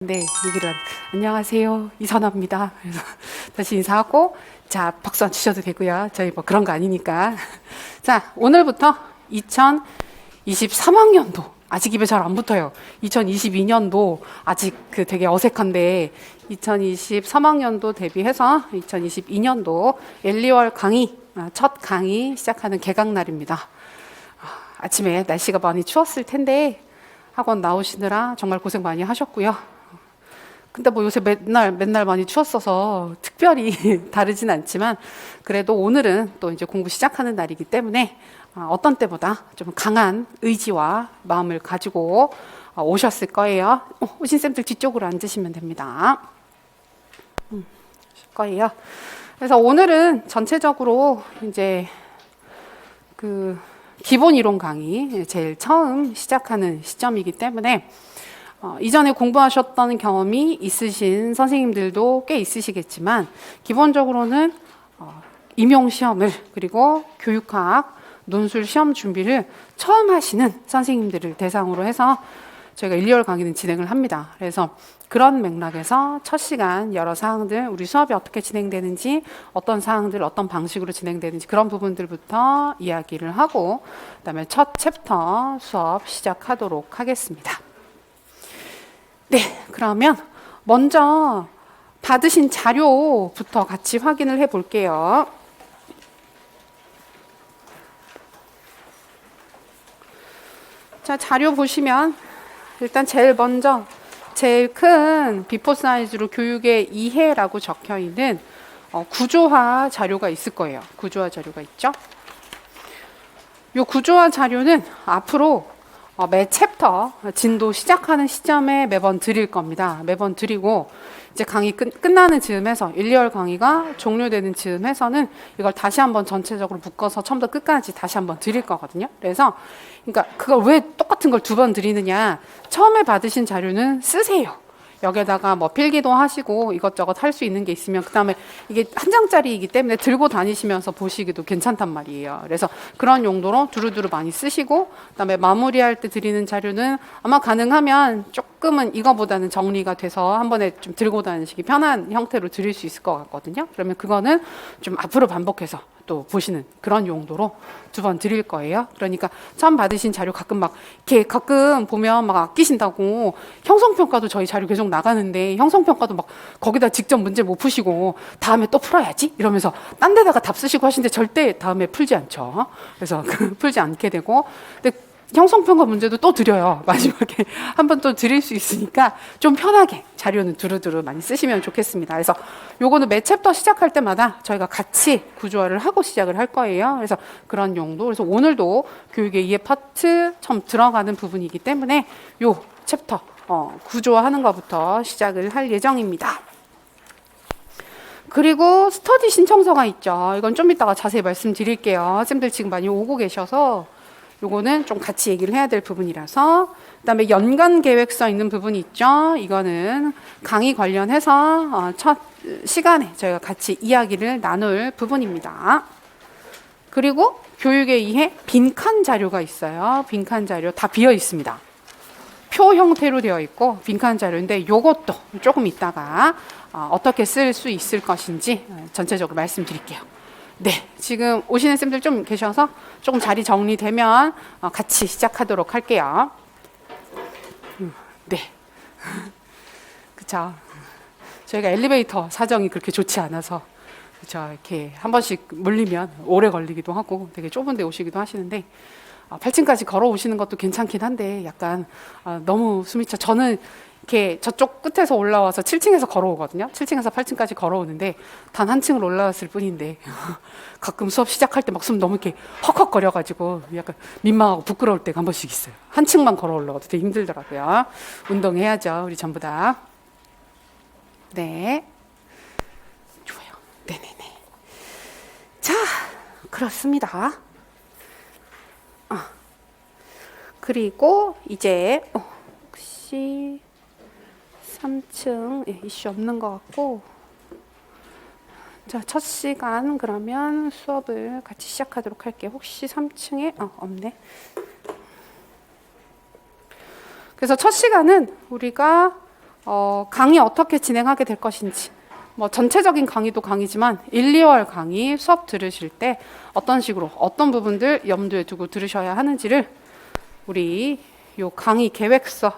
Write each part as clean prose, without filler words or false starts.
네, 얘기를 안녕하세요, 이선아입니다. 그래서 다시 인사하고, 자, 박수 안 치셔도 되고요. 저희 뭐 그런 거 아니니까. 자, 오늘부터 2023학년도 아직 입에 잘 안 붙어요. 2022년도 아직 그 되게 어색한데 2023학년도 대비해서 2022년도 1, 2월 강의 첫 강의 시작하는 개강 날입니다. 아침에 날씨가 많이 추웠을 텐데 학원 나오시느라 정말 고생 많이 하셨고요. 근데 뭐 요새 맨날 많이 추웠어서 특별히 다르진 않지만 그래도 오늘은 또 이제 공부 시작하는 날이기 때문에 어떤 때보다 좀 강한 의지와 마음을 가지고 오셨을 거예요. 오신 쌤들 뒤쪽으로 앉으시면 됩니다. 거예요. 그래서 오늘은 전체적으로 이제 그 기본 이론 강의 제일 처음 시작하는 시점이기 때문에 이전에 공부하셨던 경험이 있으신 선생님들도 꽤 있으시겠지만 기본적으로는 임용시험을 그리고 교육학 논술 시험 준비를 처음 하시는 선생님들을 대상으로 해서 저희가 1, 2월 강의는 진행을 합니다. 그래서 그런 맥락에서 첫 시간 여러 사항들 우리 수업이 어떻게 진행되는지 어떤 사항들 어떤 방식으로 진행되는지 그런 부분들부터 이야기를 하고 그다음에 첫 챕터 수업 시작하도록 하겠습니다. 네, 그러면 먼저 받으신 자료부터 같이 확인을 해 볼게요. 자, 자료 보시면 일단 제일 먼저 제일 큰 비포 사이즈로 교육의 이해라고 적혀 있는 구조화 자료가 있을 거예요. 구조화 자료가 있죠. 이 구조화 자료는 앞으로 매 챕터 진도 시작하는 시점에 매번 드릴 겁니다. 매번 드리고 이제 강의 끝나는 즈음에서 1, 2월 강의가 종료되는 즈음에서는 이걸 다시 한번 전체적으로 묶어서 처음부터 끝까지 다시 한번 드릴 거거든요. 그래서 그러니까 그걸 왜 똑같은 걸 두 번 드리느냐. 처음에 받으신 자료는 쓰세요. 여기에다가 뭐 필기도 하시고 이것저것 할 수 있는 게 있으면 그다음에 이게 한 장짜리이기 때문에 들고 다니시면서 보시기도 괜찮단 말이에요. 그래서 그런 용도로 두루두루 많이 쓰시고 그다음에 마무리할 때 드리는 자료는 아마 가능하면 조금은 이거보다는 정리가 돼서 한 번에 좀 들고 다니시기 편한 형태로 드릴 수 있을 것 같거든요. 그러면 그거는 좀 앞으로 반복해서 또 보시는 그런 용도로 두 번 드릴 거예요. 그러니까 처음 받으신 자료 가끔 이렇게 가끔 보면 아끼신다고 형성평가도 저희 자료 계속 나가는데 형성평가도 거기다 직접 문제 못 푸시고 다음에 또 풀어야지 이러면서 딴 데다가 답 쓰시고 하시는데 절대 다음에 풀지 않죠. 그래서 풀지 않게 되고 근데 형성평가 문제도 또 드려요. 마지막에 한 번 또 드릴 수 있으니까 좀 편하게 자료는 두루두루 많이 쓰시면 좋겠습니다. 그래서 요거는 매 챕터 시작할 때마다 저희가 같이 구조화를 하고 시작을 할 거예요. 그래서 그런 용도. 그래서 오늘도 교육의 이해 파트 처음 들어가는 부분이기 때문에 요 챕터 구조화하는 것부터 시작을 할 예정입니다. 그리고 스터디 신청서가 있죠. 이건 좀 이따가 자세히 말씀드릴게요. 쌤들 지금 많이 오고 계셔서 요거는 좀 같이 얘기를 해야 될 부분이라서 그다음에 연간 계획서 있는 부분이 있죠. 이거는 강의 관련해서 첫 시간에 저희가 같이 이야기를 나눌 부분입니다. 그리고 교육에 의해 빈칸 자료가 있어요. 빈칸 자료 다 비어 있습니다. 표 형태로 되어 있고 빈칸 자료인데 요것도 조금 이따가 어떻게 쓸 수 있을 것인지 전체적으로 말씀드릴게요. 네, 지금 오시는 쌤들 좀 계셔서 조금 자리 정리되면 같이 시작하도록 할게요. 네, 그쵸. 저희가 엘리베이터 사정이 그렇게 좋지 않아서 그쵸. 이렇게 한 번씩 물리면 오래 걸리기도 하고 되게 좁은 데 오시기도 하시는데 8층까지 걸어오시는 것도 괜찮긴 한데 약간 너무 숨이 차. 저는 이렇게 저쪽 끝에서 올라와서 7층에서 걸어오거든요. 7층에서 8층까지 걸어오는데 단 한 층을 올라왔을 뿐인데 가끔 수업 시작할 때 막 숨 너무 이렇게 헉헉거려가지고 약간 민망하고 부끄러울 때가 한 번씩 있어요. 한 층만 걸어올라가도 되게 힘들더라고요. 운동해야죠, 우리 전부 다. 네, 좋아요. 네네네. 자, 그렇습니다. 그리고 이제 혹시 3층 이슈 없는 것 같고 자, 첫 시간 그러면 수업을 같이 시작하도록 할게요. 혹시 3층에 없네. 그래서 첫 시간은 우리가 강의 어떻게 진행하게 될 것인지, 뭐 전체적인 강의도 강의지만 1, 2월 강의 수업 들으실 때 어떤 식으로 어떤 부분들 염두에 두고 들으셔야 하는지를 우리 요 강의 계획서,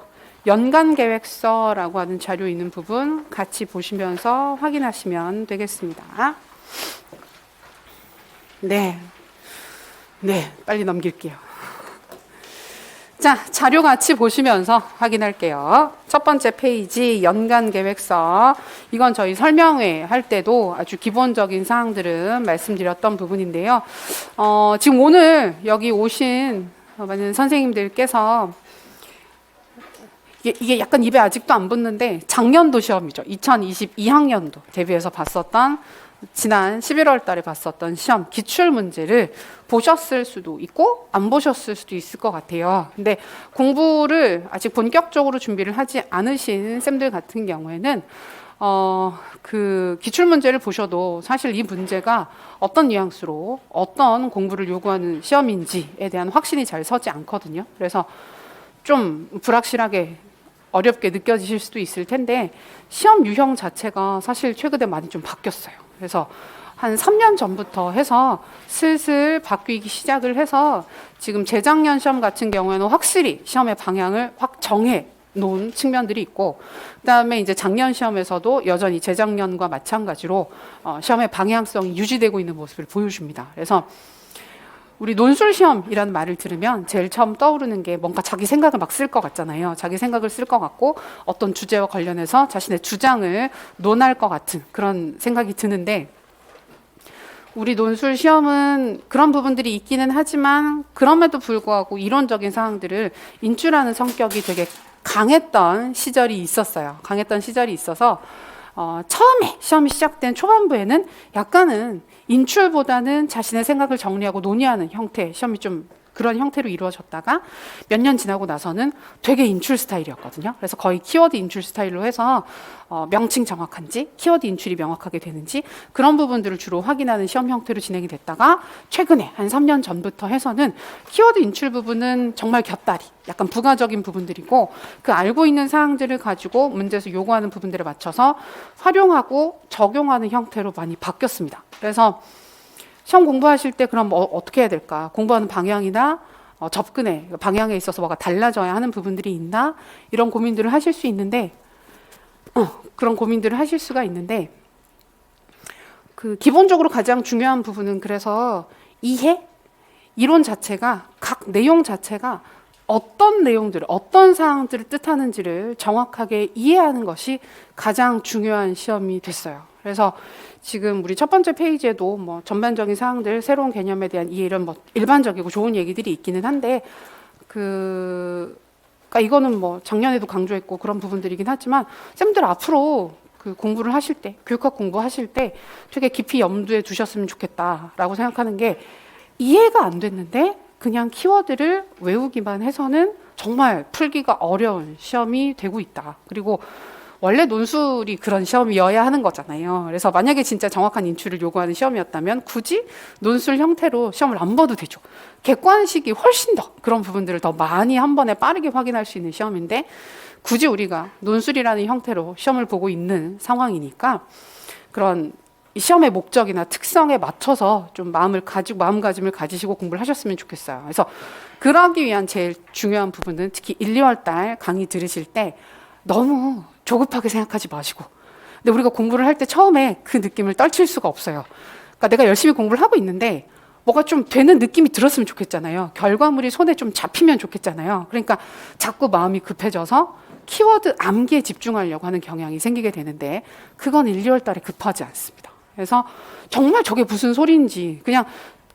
연간 계획서라고 하는 자료 있는 부분 같이 보시면서 확인하시면 되겠습니다. 네, 빨리 넘길게요. 자, 자료 같이 보시면서 확인할게요. 첫 번째 페이지 연간 계획서. 이건 저희 설명회 할 때도 아주 기본적인 사항들은 말씀드렸던 부분인데요. 지금 오늘 여기 오신 많은 선생님들께서 이게 약간 입에 아직도 안 붙는데 작년도 시험이죠. 2022학년도 대비해서 봤었던 지난 11월 달에 봤었던 시험 기출문제를 보셨을 수도 있고 안 보셨을 수도 있을 것 같아요. 근데 공부를 아직 본격적으로 준비를 하지 않으신 쌤들 같은 경우에는 그 기출문제를 보셔도 사실 이 문제가 어떤 뉘앙스로 어떤 공부를 요구하는 시험인지에 대한 확신이 잘 서지 않거든요. 그래서 좀 불확실하게 어렵게 느껴지실 수도 있을 텐데 시험 유형 자체가 사실 최근에 많이 좀 바뀌었어요. 그래서 한 3년 전부터 해서 슬슬 바뀌기 시작을 해서 지금 재작년 시험 같은 경우에는 확실히 시험의 방향을 확 정해 놓은 측면들이 있고, 그다음에 이제 작년 시험에서도 여전히 재작년과 마찬가지로 시험의 방향성이 유지되고 있는 모습을 보여줍니다. 그래서 우리 논술 시험이라는 말을 들으면 제일 처음 떠오르는 게 뭔가 자기 생각을 막 쓸 것 같잖아요. 자기 생각을 쓸 것 같고 어떤 주제와 관련해서 자신의 주장을 논할 것 같은 그런 생각이 드는데, 우리 논술 시험은 그런 부분들이 있기는 하지만 그럼에도 불구하고 이론적인 사항들을 인출하는 성격이 되게 강했던 시절이 있었어요. 강했던 시절이 있어서 처음에 시험이 시작된 초반부에는 약간은 인출보다는 자신의 생각을 정리하고 논의하는 형태 시험이 좀 그런 형태로 이루어졌다가 몇 년 지나고 나서는 되게 인출 스타일이었거든요. 그래서 거의 키워드 인출 스타일로 해서 명칭 정확한지 키워드 인출이 명확하게 되는지 그런 부분들을 주로 확인하는 시험 형태로 진행이 됐다가 최근에 한 3년 전부터 해서는 키워드 인출 부분은 정말 곁다리 약간 부가적인 부분들이고 그 알고 있는 사항들을 가지고 문제에서 요구하는 부분들에 맞춰서 활용하고 적용하는 형태로 많이 바뀌었습니다. 그래서 시험 공부하실 때 그럼 어떻게 해야 될까? 공부하는 방향이나 접근의 방향에 있어서 뭐가 달라져야 하는 부분들이 있나? 이런 고민들을 하실 수 있는데 그런 고민들을 하실 수가 있는데 그 기본적으로 가장 중요한 부분은 그래서 이해? 이론 자체가 각 내용 자체가 어떤 내용들을 어떤 사항들을 뜻하는지를 정확하게 이해하는 것이 가장 중요한 시험이 됐어요. 그래서 지금 우리 첫 번째 페이지에도 뭐 전반적인 사항들, 새로운 개념에 대한 이해 이런 뭐 일반적이고 좋은 얘기들이 있기는 한데 그러니까 이거는 뭐 작년에도 강조했고 그런 부분들이긴 하지만 쌤들 앞으로 그 공부를 하실 때, 교육학 공부하실 때 되게 깊이 염두에 두셨으면 좋겠다라고 생각하는 게 이해가 안 됐는데 그냥 키워드를 외우기만 해서는 정말 풀기가 어려운 시험이 되고 있다. 그리고 원래 논술이 그런 시험이어야 하는 거잖아요. 그래서 만약에 진짜 정확한 인출을 요구하는 시험이었다면 굳이 논술 형태로 시험을 안 봐도 되죠. 객관식이 훨씬 더 그런 부분들을 더 많이 한 번에 빠르게 확인할 수 있는 시험인데 굳이 우리가 논술이라는 형태로 시험을 보고 있는 상황이니까 그런 시험의 목적이나 특성에 맞춰서 좀 마음가짐을 가지시고 공부를 하셨으면 좋겠어요. 그래서 그러기 위한 제일 중요한 부분은 특히 1, 2월 달 강의 들으실 때 너무 조급하게 생각하지 마시고, 근데 우리가 공부를 할 때 처음에 그 느낌을 떨칠 수가 없어요. 그러니까 내가 열심히 공부를 하고 있는데 뭐가 좀 되는 느낌이 들었으면 좋겠잖아요. 결과물이 손에 좀 잡히면 좋겠잖아요. 그러니까 자꾸 마음이 급해져서 키워드 암기에 집중하려고 하는 경향이 생기게 되는데 그건 1, 2월 달에 급하지 않습니다. 그래서 정말 저게 무슨 소리인지 그냥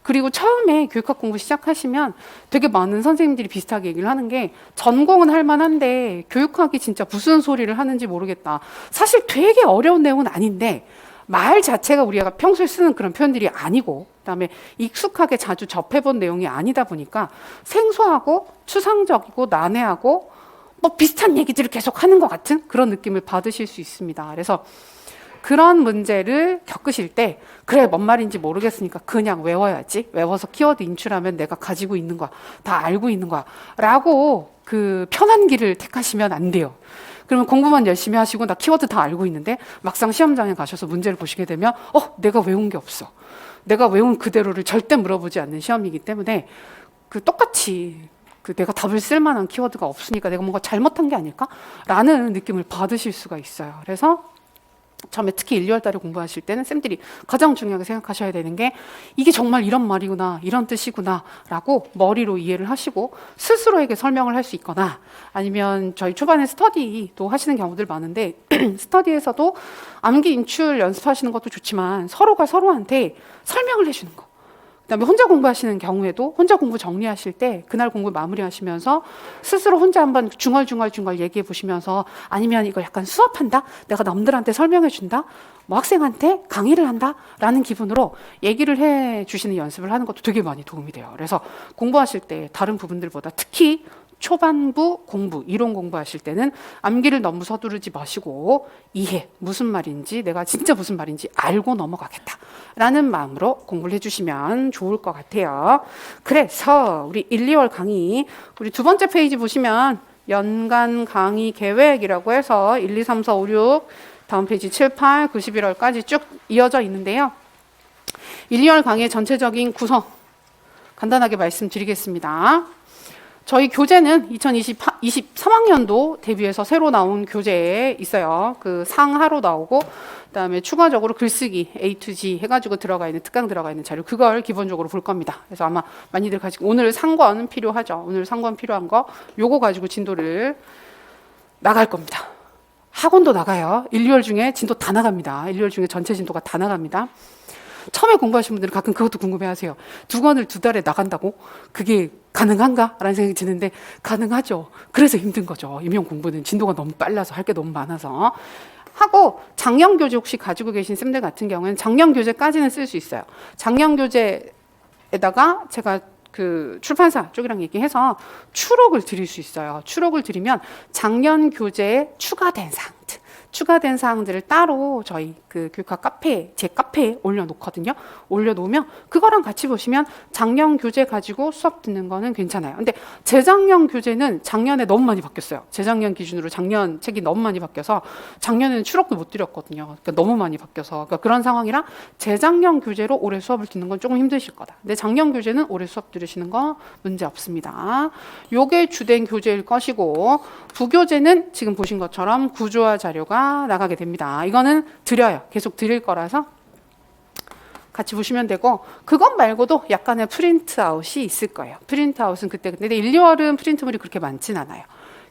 그리고 처음에 교육학 공부 시작하시면 되게 많은 선생님들이 비슷하게 얘기를 하는 게 전공은 할 만한데 교육학이 진짜 무슨 소리를 하는지 모르겠다. 사실 되게 어려운 내용은 아닌데 말 자체가 우리가 평소에 쓰는 그런 표현들이 아니고 그다음에 익숙하게 자주 접해본 내용이 아니다 보니까 생소하고 추상적이고 난해하고 뭐 비슷한 얘기들을 계속 하는 것 같은 그런 느낌을 받으실 수 있습니다. 그래서 그런 문제를 겪으실 때 그래 뭔 말인지 모르겠으니까 그냥 외워야지, 외워서 키워드 인출하면 내가 가지고 있는 거야, 다 알고 있는 거야 라고 그 편한 길을 택하시면 안 돼요. 그러면 공부만 열심히 하시고 나 키워드 다 알고 있는데 막상 시험장에 가셔서 문제를 보시게 되면 내가 외운 게 없어. 내가 외운 그대로를 절대 물어보지 않는 시험이기 때문에 그 똑같이 그 내가 답을 쓸 만한 키워드가 없으니까 내가 뭔가 잘못한 게 아닐까라는 느낌을 받으실 수가 있어요. 그래서 처음에 특히 1, 2월 달에 공부하실 때는 쌤들이 가장 중요하게 생각하셔야 되는 게 이게 정말 이런 말이구나, 이런 뜻이구나 라고 머리로 이해를 하시고 스스로에게 설명을 할 수 있거나 아니면 저희 초반에 스터디도 하시는 경우들 많은데 스터디에서도 암기 인출 연습하시는 것도 좋지만 서로가 서로한테 설명을 해주는 거. 그다음에 혼자 공부하시는 경우에도 혼자 공부 정리하실 때 그날 공부 마무리하시면서 스스로 혼자 한번 중얼중얼 얘기해 보시면서 아니면 이거 약간 수업한다? 내가 남들한테 설명해 준다? 뭐 학생한테 강의를 한다? 라는 기분으로 얘기를 해 주시는 연습을 하는 것도 되게 많이 도움이 돼요. 그래서 공부하실 때 다른 부분들보다 특히 초반부 공부, 이론 공부하실 때는 암기를 너무 서두르지 마시고 이해, 무슨 말인지 내가 진짜 무슨 말인지 알고 넘어가겠다라는 마음으로 공부를 해주시면 좋을 것 같아요. 그래서 우리 1, 2월 강의 우리 두 번째 페이지 보시면 연간 강의 계획이라고 해서 1, 2, 3, 4, 5, 6 다음 페이지 7, 8, 9, 11월까지 쭉 이어져 있는데요. 1, 2월 강의의 전체적인 구성 간단하게 말씀드리겠습니다. 저희 교재는 2023학년도 대비해서 새로 나온 교재에 있어요. 그 상하로 나오고 그다음에 추가적으로 글쓰기 A to G 해가지고 들어가 있는 특강 들어가 있는 자료 그걸 기본적으로 볼 겁니다. 그래서 아마 많이들 가지고 오늘 상권 필요하죠. 오늘 상권 필요한 거 요거 가지고 진도를 나갈 겁니다. 학원도 나가요. 1, 2월 중에 진도 다 나갑니다. 1, 2월 중에 전체 진도가 다 나갑니다. 처음에 공부하신 분들은 가끔 그것도 궁금해하세요. 두 권을 두 달에 나간다고? 그게 가능한가? 라는 생각이 드는데 가능하죠. 그래서 힘든 거죠. 임용 공부는 진도가 너무 빨라서 할 게 너무 많아서. 하고 작년 교재 혹시 가지고 계신 쌤들 같은 경우에는 작년 교재까지는 쓸 수 있어요. 작년 교재에다가 제가 그 출판사 쪽이랑 얘기해서 추록을 드릴 수 있어요. 추록을 드리면 작년 교재에 추가된 사항들을 따로 저희 그 교육학 카페, 제 카페에 올려놓거든요. 올려놓으면 그거랑 같이 보시면 작년 교재 가지고 수업 듣는 거는 괜찮아요. 근데 재작년 교재는 작년에 너무 많이 바뀌었어요. 재작년 기준으로 작년 책이 너무 많이 바뀌어서 작년에는 추록도 못 드렸거든요. 그러니까 너무 많이 바뀌어서 그러니까 그런 상황이라 재작년 교재로 올해 수업을 듣는 건 조금 힘드실 거다. 근데 작년 교재는 올해 수업 들으시는 거 문제 없습니다. 요게 주된 교재일 것이고 부교재는 지금 보신 것처럼 구조화 자료가 나가게 됩니다. 이거는 드려요. 계속 드릴 거라서 같이 보시면 되고 그것 말고도 약간의 프린트아웃이 있을 거예요. 프린트아웃은 그때 근데 1, 2월은 프린트물이 그렇게 많진 않아요.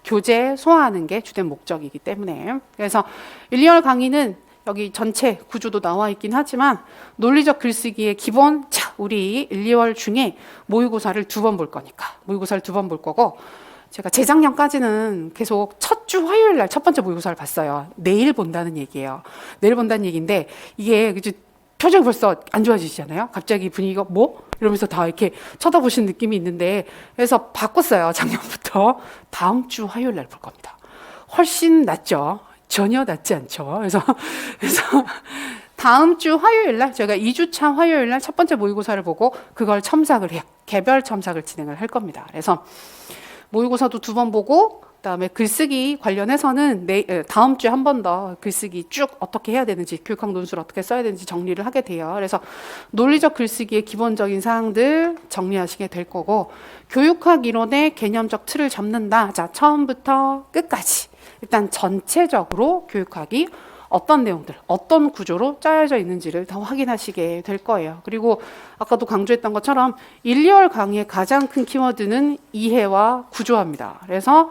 교재 소화하는 게 주된 목적이기 때문에 그래서 1, 2월 강의는 여기 전체 구조도 나와 있긴 하지만 논리적 글쓰기의 기본 우리 1, 2월 중에 모의고사를 2번 볼 거니까 모의고사를 2번 볼 거고 제가 재작년까지는 계속 첫 주 화요일 날 첫 번째 모의고사를 봤어요. 내일 본다는 얘기예요. 내일 본다는 얘기인데 이게 표정이 벌써 안 좋아지시잖아요. 갑자기 분위기가 뭐? 이러면서 다 이렇게 쳐다보시는 느낌이 있는데 그래서 바꿨어요. 작년부터 다음 주 화요일 날 볼 겁니다. 훨씬 낫죠. 전혀 낫지 않죠. 그래서 다음 주 화요일 날 제가 2주차 화요일 날 첫 번째 모의고사를 보고 그걸 첨삭을 해요. 개별 첨삭을 진행을 할 겁니다. 그래서 모의고사도 2번 보고 그다음에 글쓰기 관련해서는 다음 주에 한 번 더 글쓰기 쭉 어떻게 해야 되는지 교육학 논술을 어떻게 써야 되는지 정리를 하게 돼요. 그래서 논리적 글쓰기의 기본적인 사항들 정리하시게 될 거고 교육학 이론의 개념적 틀을 잡는다. 자, 처음부터 끝까지 일단 전체적으로 교육학이 어떤 내용들, 어떤 구조로 짜여져 있는지를 더 확인하시게 될 거예요. 그리고 아까도 강조했던 것처럼 1, 2월 강의의 가장 큰 키워드는 이해와 구조화입니다. 그래서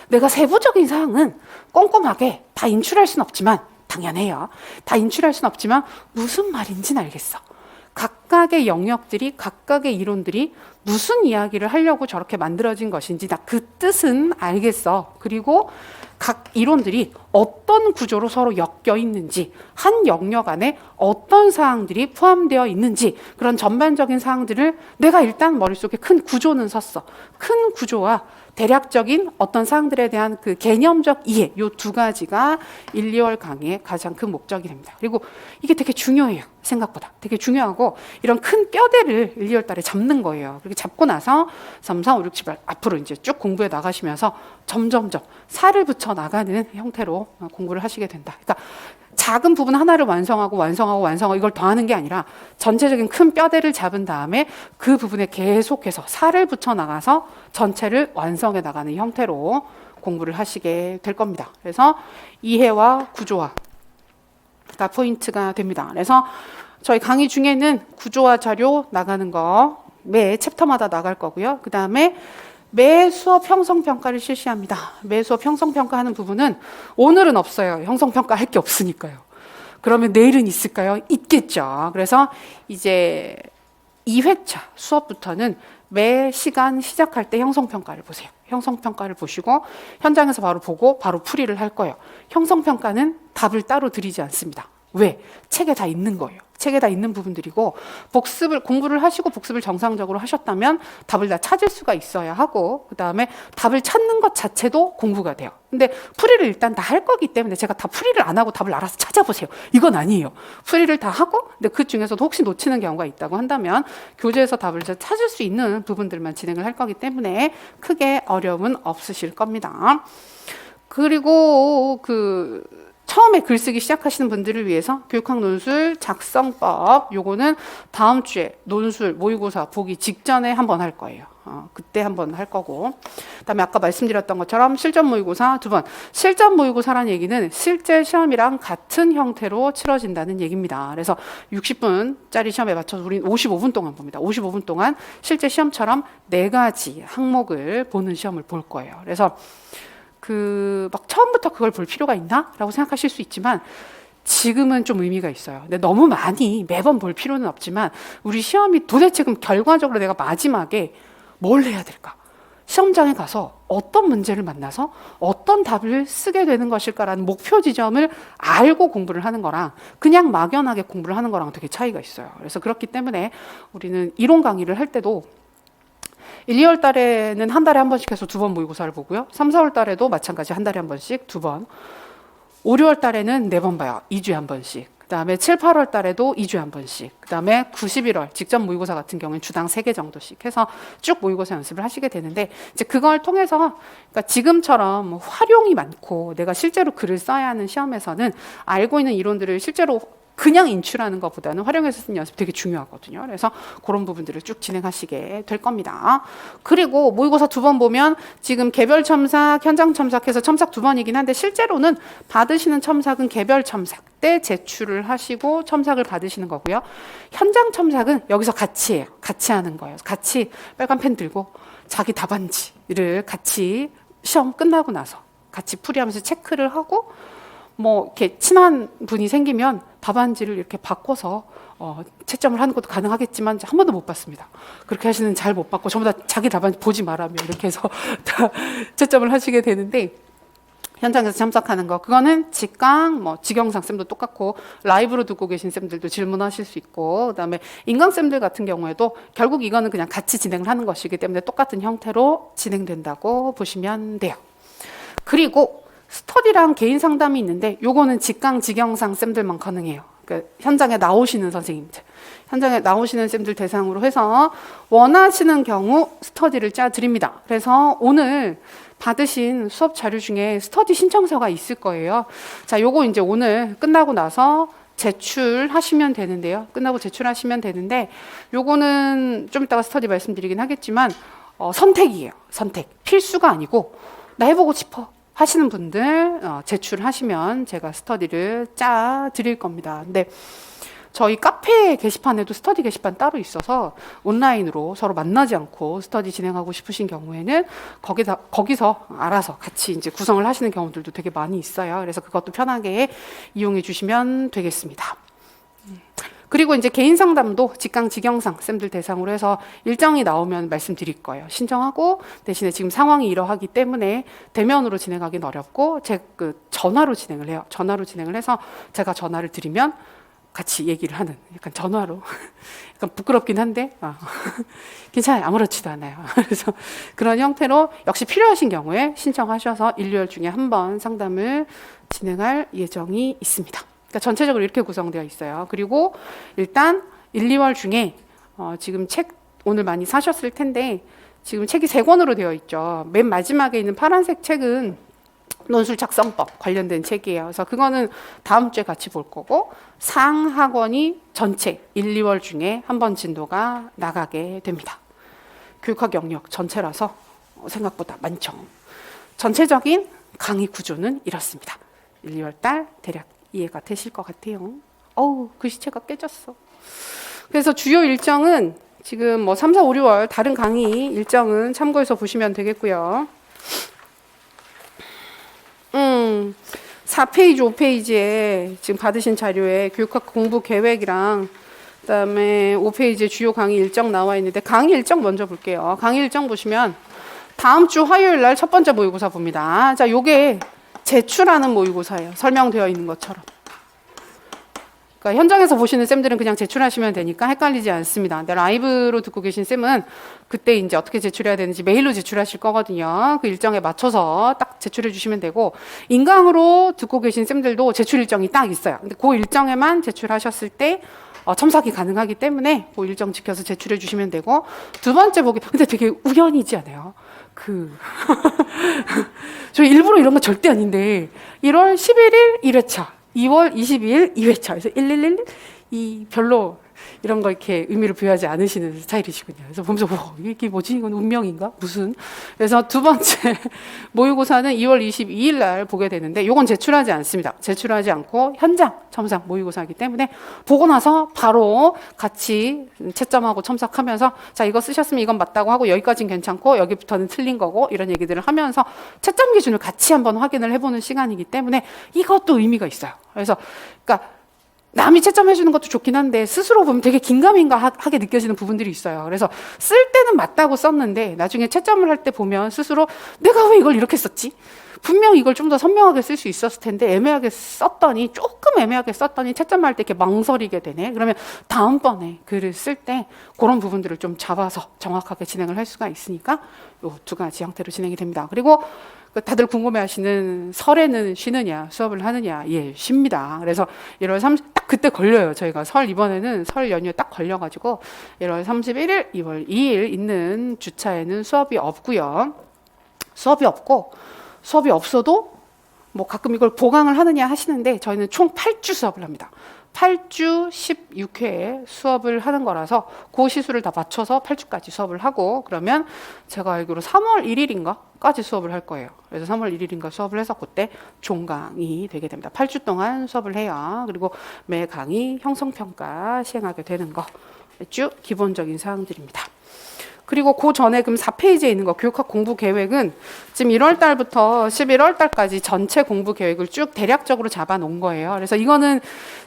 내가 세부적인 사항은 꼼꼼하게 다 인출할 수는 없지만 당연해요. 다 인출할 수는 없지만 무슨 말인지는 알겠어. 각각의 영역들이 각각의 이론들이 무슨 이야기를 하려고 저렇게 만들어진 것인지 나 그 뜻은 알겠어. 그리고 각 이론들이 어떤 구조로 서로 엮여 있는지, 한 영역 안에 어떤 사항들이 포함되어 있는지, 그런 전반적인 사항들을 내가 일단 머릿속에 큰 구조는 섰어. 큰 구조와 대략적인 어떤 사항들에 대한 그 개념적 이해, 요 두 가지가 1, 2월 강의의 가장 큰 목적이 됩니다. 그리고 이게 되게 중요해요. 생각보다 되게 중요하고, 이런 큰 뼈대를 1, 2월 달에 잡는 거예요. 그렇게 잡고 나서 3, 4, 5, 6, 7, 8 앞으로 이제 쭉 공부해 나가시면서 점점점 살을 붙여 나가는 형태로 공부를 하시게 된다. 그러니까 작은 부분 하나를 완성하고 이걸 더하는 게 아니라 전체적인 큰 뼈대를 잡은 다음에 그 부분에 계속해서 살을 붙여 나가서 전체를 완성해 나가는 형태로 공부를 하시게 될 겁니다. 그래서 이해와 구조화가 포인트가 됩니다. 그래서 저희 강의 중에는 구조화 자료 나가는 거 매 챕터마다 나갈 거고요. 그 다음에 매 수업 형성평가를 실시합니다. 매 수업 형성평가하는 부분은 오늘은 없어요. 형성평가 할 게 없으니까요. 그러면 내일은 있을까요? 있겠죠. 그래서 이제 2회차 수업부터는 매 시간 시작할 때 형성평가를 보세요. 형성평가를 보시고 현장에서 바로 보고 바로 풀이를 할 거예요. 형성평가는 답을 따로 드리지 않습니다. 왜? 책에 다 있는 거예요. 책에 다 있는 부분들이고, 공부를 하시고 복습을 정상적으로 하셨다면 답을 다 찾을 수가 있어야 하고, 그 다음에 답을 찾는 것 자체도 공부가 돼요. 근데 풀이를 일단 다 할 거기 때문에 제가 다 풀이를 안 하고 답을 알아서 찾아보세요, 이건 아니에요. 풀이를 다 하고, 근데 그 중에서도 혹시 놓치는 경우가 있다고 한다면 교재에서 답을 찾을 수 있는 부분들만 진행을 할 거기 때문에 크게 어려움은 없으실 겁니다. 그리고 처음에 글쓰기 시작하시는 분들을 위해서 교육학 논술 작성법, 요거는 다음 주에 논술 모의고사 보기 직전에 한번 할 거예요. 그때 한번 할 거고, 그다음에 아까 말씀드렸던 것처럼 실전 모의고사 2번. 실전 모의고사라는 얘기는 실제 시험이랑 같은 형태로 치러진다는 얘기입니다. 그래서 60분짜리 시험에 맞춰서 우리는 55분 동안 봅니다. 55분 동안 실제 시험처럼 4가지 항목을 보는 시험을 볼 거예요. 그래서 막 처음부터 그걸 볼 필요가 있나? 라고 생각하실 수 있지만 지금은 좀 의미가 있어요. 근데 너무 많이 매번 볼 필요는 없지만 우리 시험이 도대체 그럼 결과적으로 내가 마지막에 뭘 해야 될까? 시험장에 가서 어떤 문제를 만나서 어떤 답을 쓰게 되는 것일까라는 목표 지점을 알고 공부를 하는 거랑 그냥 막연하게 공부를 하는 거랑 되게 차이가 있어요. 그래서 그렇기 때문에 우리는 이론 강의를 할 때도 1, 2월 달에는 한 달에 한 번씩 해서 2번 모의고사를 보고요. 3, 4월 달에도 마찬가지 한 달에 한 번씩 2번. 5, 6월 달에는 4번 봐요. 2주에 한 번씩. 그 다음에 7, 8월 달에도 2주에 한 번씩. 그 다음에 9, 11월 직전 모의고사 같은 경우는 주당 3개 정도씩 해서 쭉 모의고사 연습을 하시게 되는데, 이제 그걸 통해서 그러니까 지금처럼 활용이 많고 내가 실제로 글을 써야 하는 시험에서는 알고 있는 이론들을 실제로 그냥 인출하는 것보다는 활용해서 쓰는 연습이 되게 중요하거든요. 그래서 그런 부분들을 쭉 진행하시게 될 겁니다. 그리고 모의고사 2번 보면 지금 개별 첨삭, 현장 첨삭해서 첨삭 2번이긴 한데 실제로는 받으시는 첨삭은 개별 첨삭 때 제출을 하시고 첨삭을 받으시는 거고요. 현장 첨삭은 여기서 같이 해요. 같이 하는 거예요. 같이 빨간 펜 들고 자기 답안지를 같이 시험 끝나고 나서 같이 풀이하면서 체크를 하고, 뭐 이렇게 친한 분이 생기면 답안지를 이렇게 바꿔서 채점을 하는 것도 가능하겠지만 한 번도 못 봤습니다. 그렇게 하시는 잘 못 받고 전부 다 자기 답안지 보지 말라며 이렇게 해서 다 채점을 하시게 되는데, 현장에서 참석하는 거 그거는 직강, 뭐 직영상 쌤도 똑같고 라이브로 듣고 계신 쌤들도 질문하실 수 있고, 그다음에 인강 쌤들 같은 경우에도 결국 이거는 그냥 같이 진행을 하는 것이기 때문에 똑같은 형태로 진행된다고 보시면 돼요. 그리고 스터디랑 개인 상담이 있는데 요거는 직강, 직영상 쌤들만 가능해요. 그러니까 현장에 나오시는 선생님들, 현장에 나오시는 쌤들 대상으로 해서 원하시는 경우 스터디를 짜드립니다. 그래서 오늘 받으신 수업 자료 중에 스터디 신청서가 있을 거예요. 자, 요거 이제 오늘 끝나고 나서 제출하시면 되는데요. 끝나고 제출하시면 되는데, 요거는 좀 이따가 스터디 말씀드리긴 하겠지만 선택이에요. 선택. 필수가 아니고 나 해보고 싶어 하시는 분들 제출하시면 제가 스터디를 짜 드릴 겁니다. 근데 저희 카페 게시판에도 스터디 게시판 따로 있어서 온라인으로 서로 만나지 않고 스터디 진행하고 싶으신 경우에는 거기서 알아서 같이 이제 구성을 하시는 경우들도 되게 많이 있어요. 그래서 그것도 편하게 이용해 주시면 되겠습니다. 그리고 이제 개인 상담도 직강 직영상 쌤들 대상으로 해서 일정이 나오면 말씀드릴 거예요. 신청하고 대신에 지금 상황이 이러하기 때문에 대면으로 진행하기는 어렵고 전화로 진행을 해요. 전화로 진행을 해서 제가 전화를 드리면 같이 얘기를 하는, 약간 전화로 약간 부끄럽긴 한데 괜찮아요. 아무렇지도 않아요. 그래서 그런 형태로 역시 필요하신 경우에 신청하셔서 1, 2월 중에 한 번 상담을 진행할 예정이 있습니다. 그러니까 전체적으로 이렇게 구성되어 있어요. 그리고 일단 1, 2월 중에 지금 책 오늘 많이 사셨을 텐데 지금 책이 3권으로 되어 있죠. 맨 마지막에 있는 파란색 책은 논술 작성법 관련된 책이에요. 그래서 그거는 다음 주에 같이 볼 거고, 상하권이 전체 1, 2월 중에 한 번 진도가 나가게 됩니다. 교육학 영역 전체라서 생각보다 많죠. 전체적인 강의 구조는 이렇습니다. 1, 2월 달 대략 이해가 되실 것 같아요. 어우, 글씨체가 깨졌어. 그래서 주요 일정은 지금 뭐 3, 4, 5, 6월 다른 강의 일정은 참고해서 보시면 되겠고요. 4페이지, 5페이지에 지금 받으신 자료에 교육학 공부 계획이랑 그다음에 5페이지에 주요 강의 일정 나와 있는데, 강의 일정 먼저 볼게요. 강의 일정 보시면 다음 주 화요일 날 첫 번째 모의고사 봅니다. 자, 요게 제출하는 모의고사예요. 설명되어 있는 것처럼. 그러니까 현장에서 보시는 쌤들은 그냥 제출하시면 되니까 헷갈리지 않습니다. 근데 라이브로 듣고 계신 쌤은 그때 이제 어떻게 제출해야 되는지 메일로 제출하실 거거든요. 그 일정에 맞춰서 딱 제출해 주시면 되고, 인강으로 듣고 계신 쌤들도 제출 일정이 딱 있어요. 근데 그 일정에만 제출하셨을 때 첨삭이 가능하기 때문에 그 일정 지켜서 제출해 주시면 되고, 두 번째 보기, 근데 되게 우연이지 않아요? 저 일부러 이런 거 절대 아닌데 1월 11일 1회차, 2월 22일 2회차. 그래서 111, 별로 이런 거 이렇게 의미를 부여하지 않으시는 스타일이시군요. 그래서 보면서 이게 뭐지? 이건 운명인가? 무슨? 그래서 두 번째 모의고사는 2월 22일 날 보게 되는데, 요건 제출하지 않습니다. 제출하지 않고 현장 첨삭 모의고사이기 때문에 보고 나서 바로 같이 채점하고 첨삭하면서, 자, 이거 쓰셨으면 이건 맞다고 하고 여기까지는 괜찮고 여기부터는 틀린 거고, 이런 얘기들을 하면서 채점 기준을 같이 한번 확인을 해보는 시간이기 때문에 이것도 의미가 있어요. 그래서 그러니까 남이 채점해 주는 것도 좋긴 한데 스스로 보면 되게 긴가민가하게 느껴지는 부분들이 있어요. 그래서 쓸 때는 맞다고 썼는데 나중에 채점을 할 때 보면 스스로 내가 왜 이걸 이렇게 썼지? 분명 이걸 좀 더 선명하게 쓸 수 있었을 텐데 조금 애매하게 썼더니 채점할 때 이렇게 망설이게 되네. 그러면 다음번에 글을 쓸 때 그런 부분들을 좀 잡아서 정확하게 진행을 할 수가 있으니까 이 두 가지 형태로 진행이 됩니다. 그리고 다들 궁금해하시는 설에는 쉬느냐, 수업을 하느냐? 예, 쉽니다. 그래서 1월 30, 딱 그때 걸려요. 저희가 이번에는 설 연휴에 딱 걸려가지고 1월 31일, 2월 2일 있는 주차에는 수업이 없고요. 수업이 없어도 뭐 가끔 이걸 보강을 하느냐 하시는데, 저희는 총 8주 수업을 합니다. 8주 16회 수업을 하는 거라서 그 시수를 다 맞춰서 8주까지 수업을 하고, 그러면 제가 알기로 3월 1일인가까지 수업을 할 거예요. 그래서 3월 1일인가 수업을 해서 그때 종강이 되게 됩니다. 8주 동안 수업을 해요. 그리고 매 강의 형성평가 시행하게 되는 거 쭉 기본적인 사항들입니다. 그리고 그 전에 그럼 4페이지에 있는 거 교육학 공부 계획은 지금 1월 달부터 11월 달까지 전체 공부 계획을 쭉 대략적으로 잡아 놓은 거예요. 그래서 이거는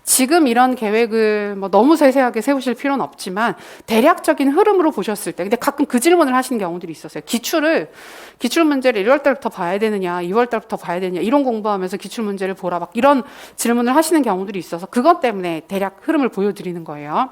지금 이런 계획을 뭐 너무 세세하게 세우실 필요는 없지만 대략적인 흐름으로 보셨을 때, 근데 가끔 그 질문을 하시는 경우들이 있었어요. 기출 문제를 1월 달부터 봐야 되느냐, 2월 달부터 봐야 되느냐, 이론 공부하면서 기출 문제를 보라, 막 이런 질문을 하시는 경우들이 있어서 그것 때문에 대략 흐름을 보여드리는 거예요.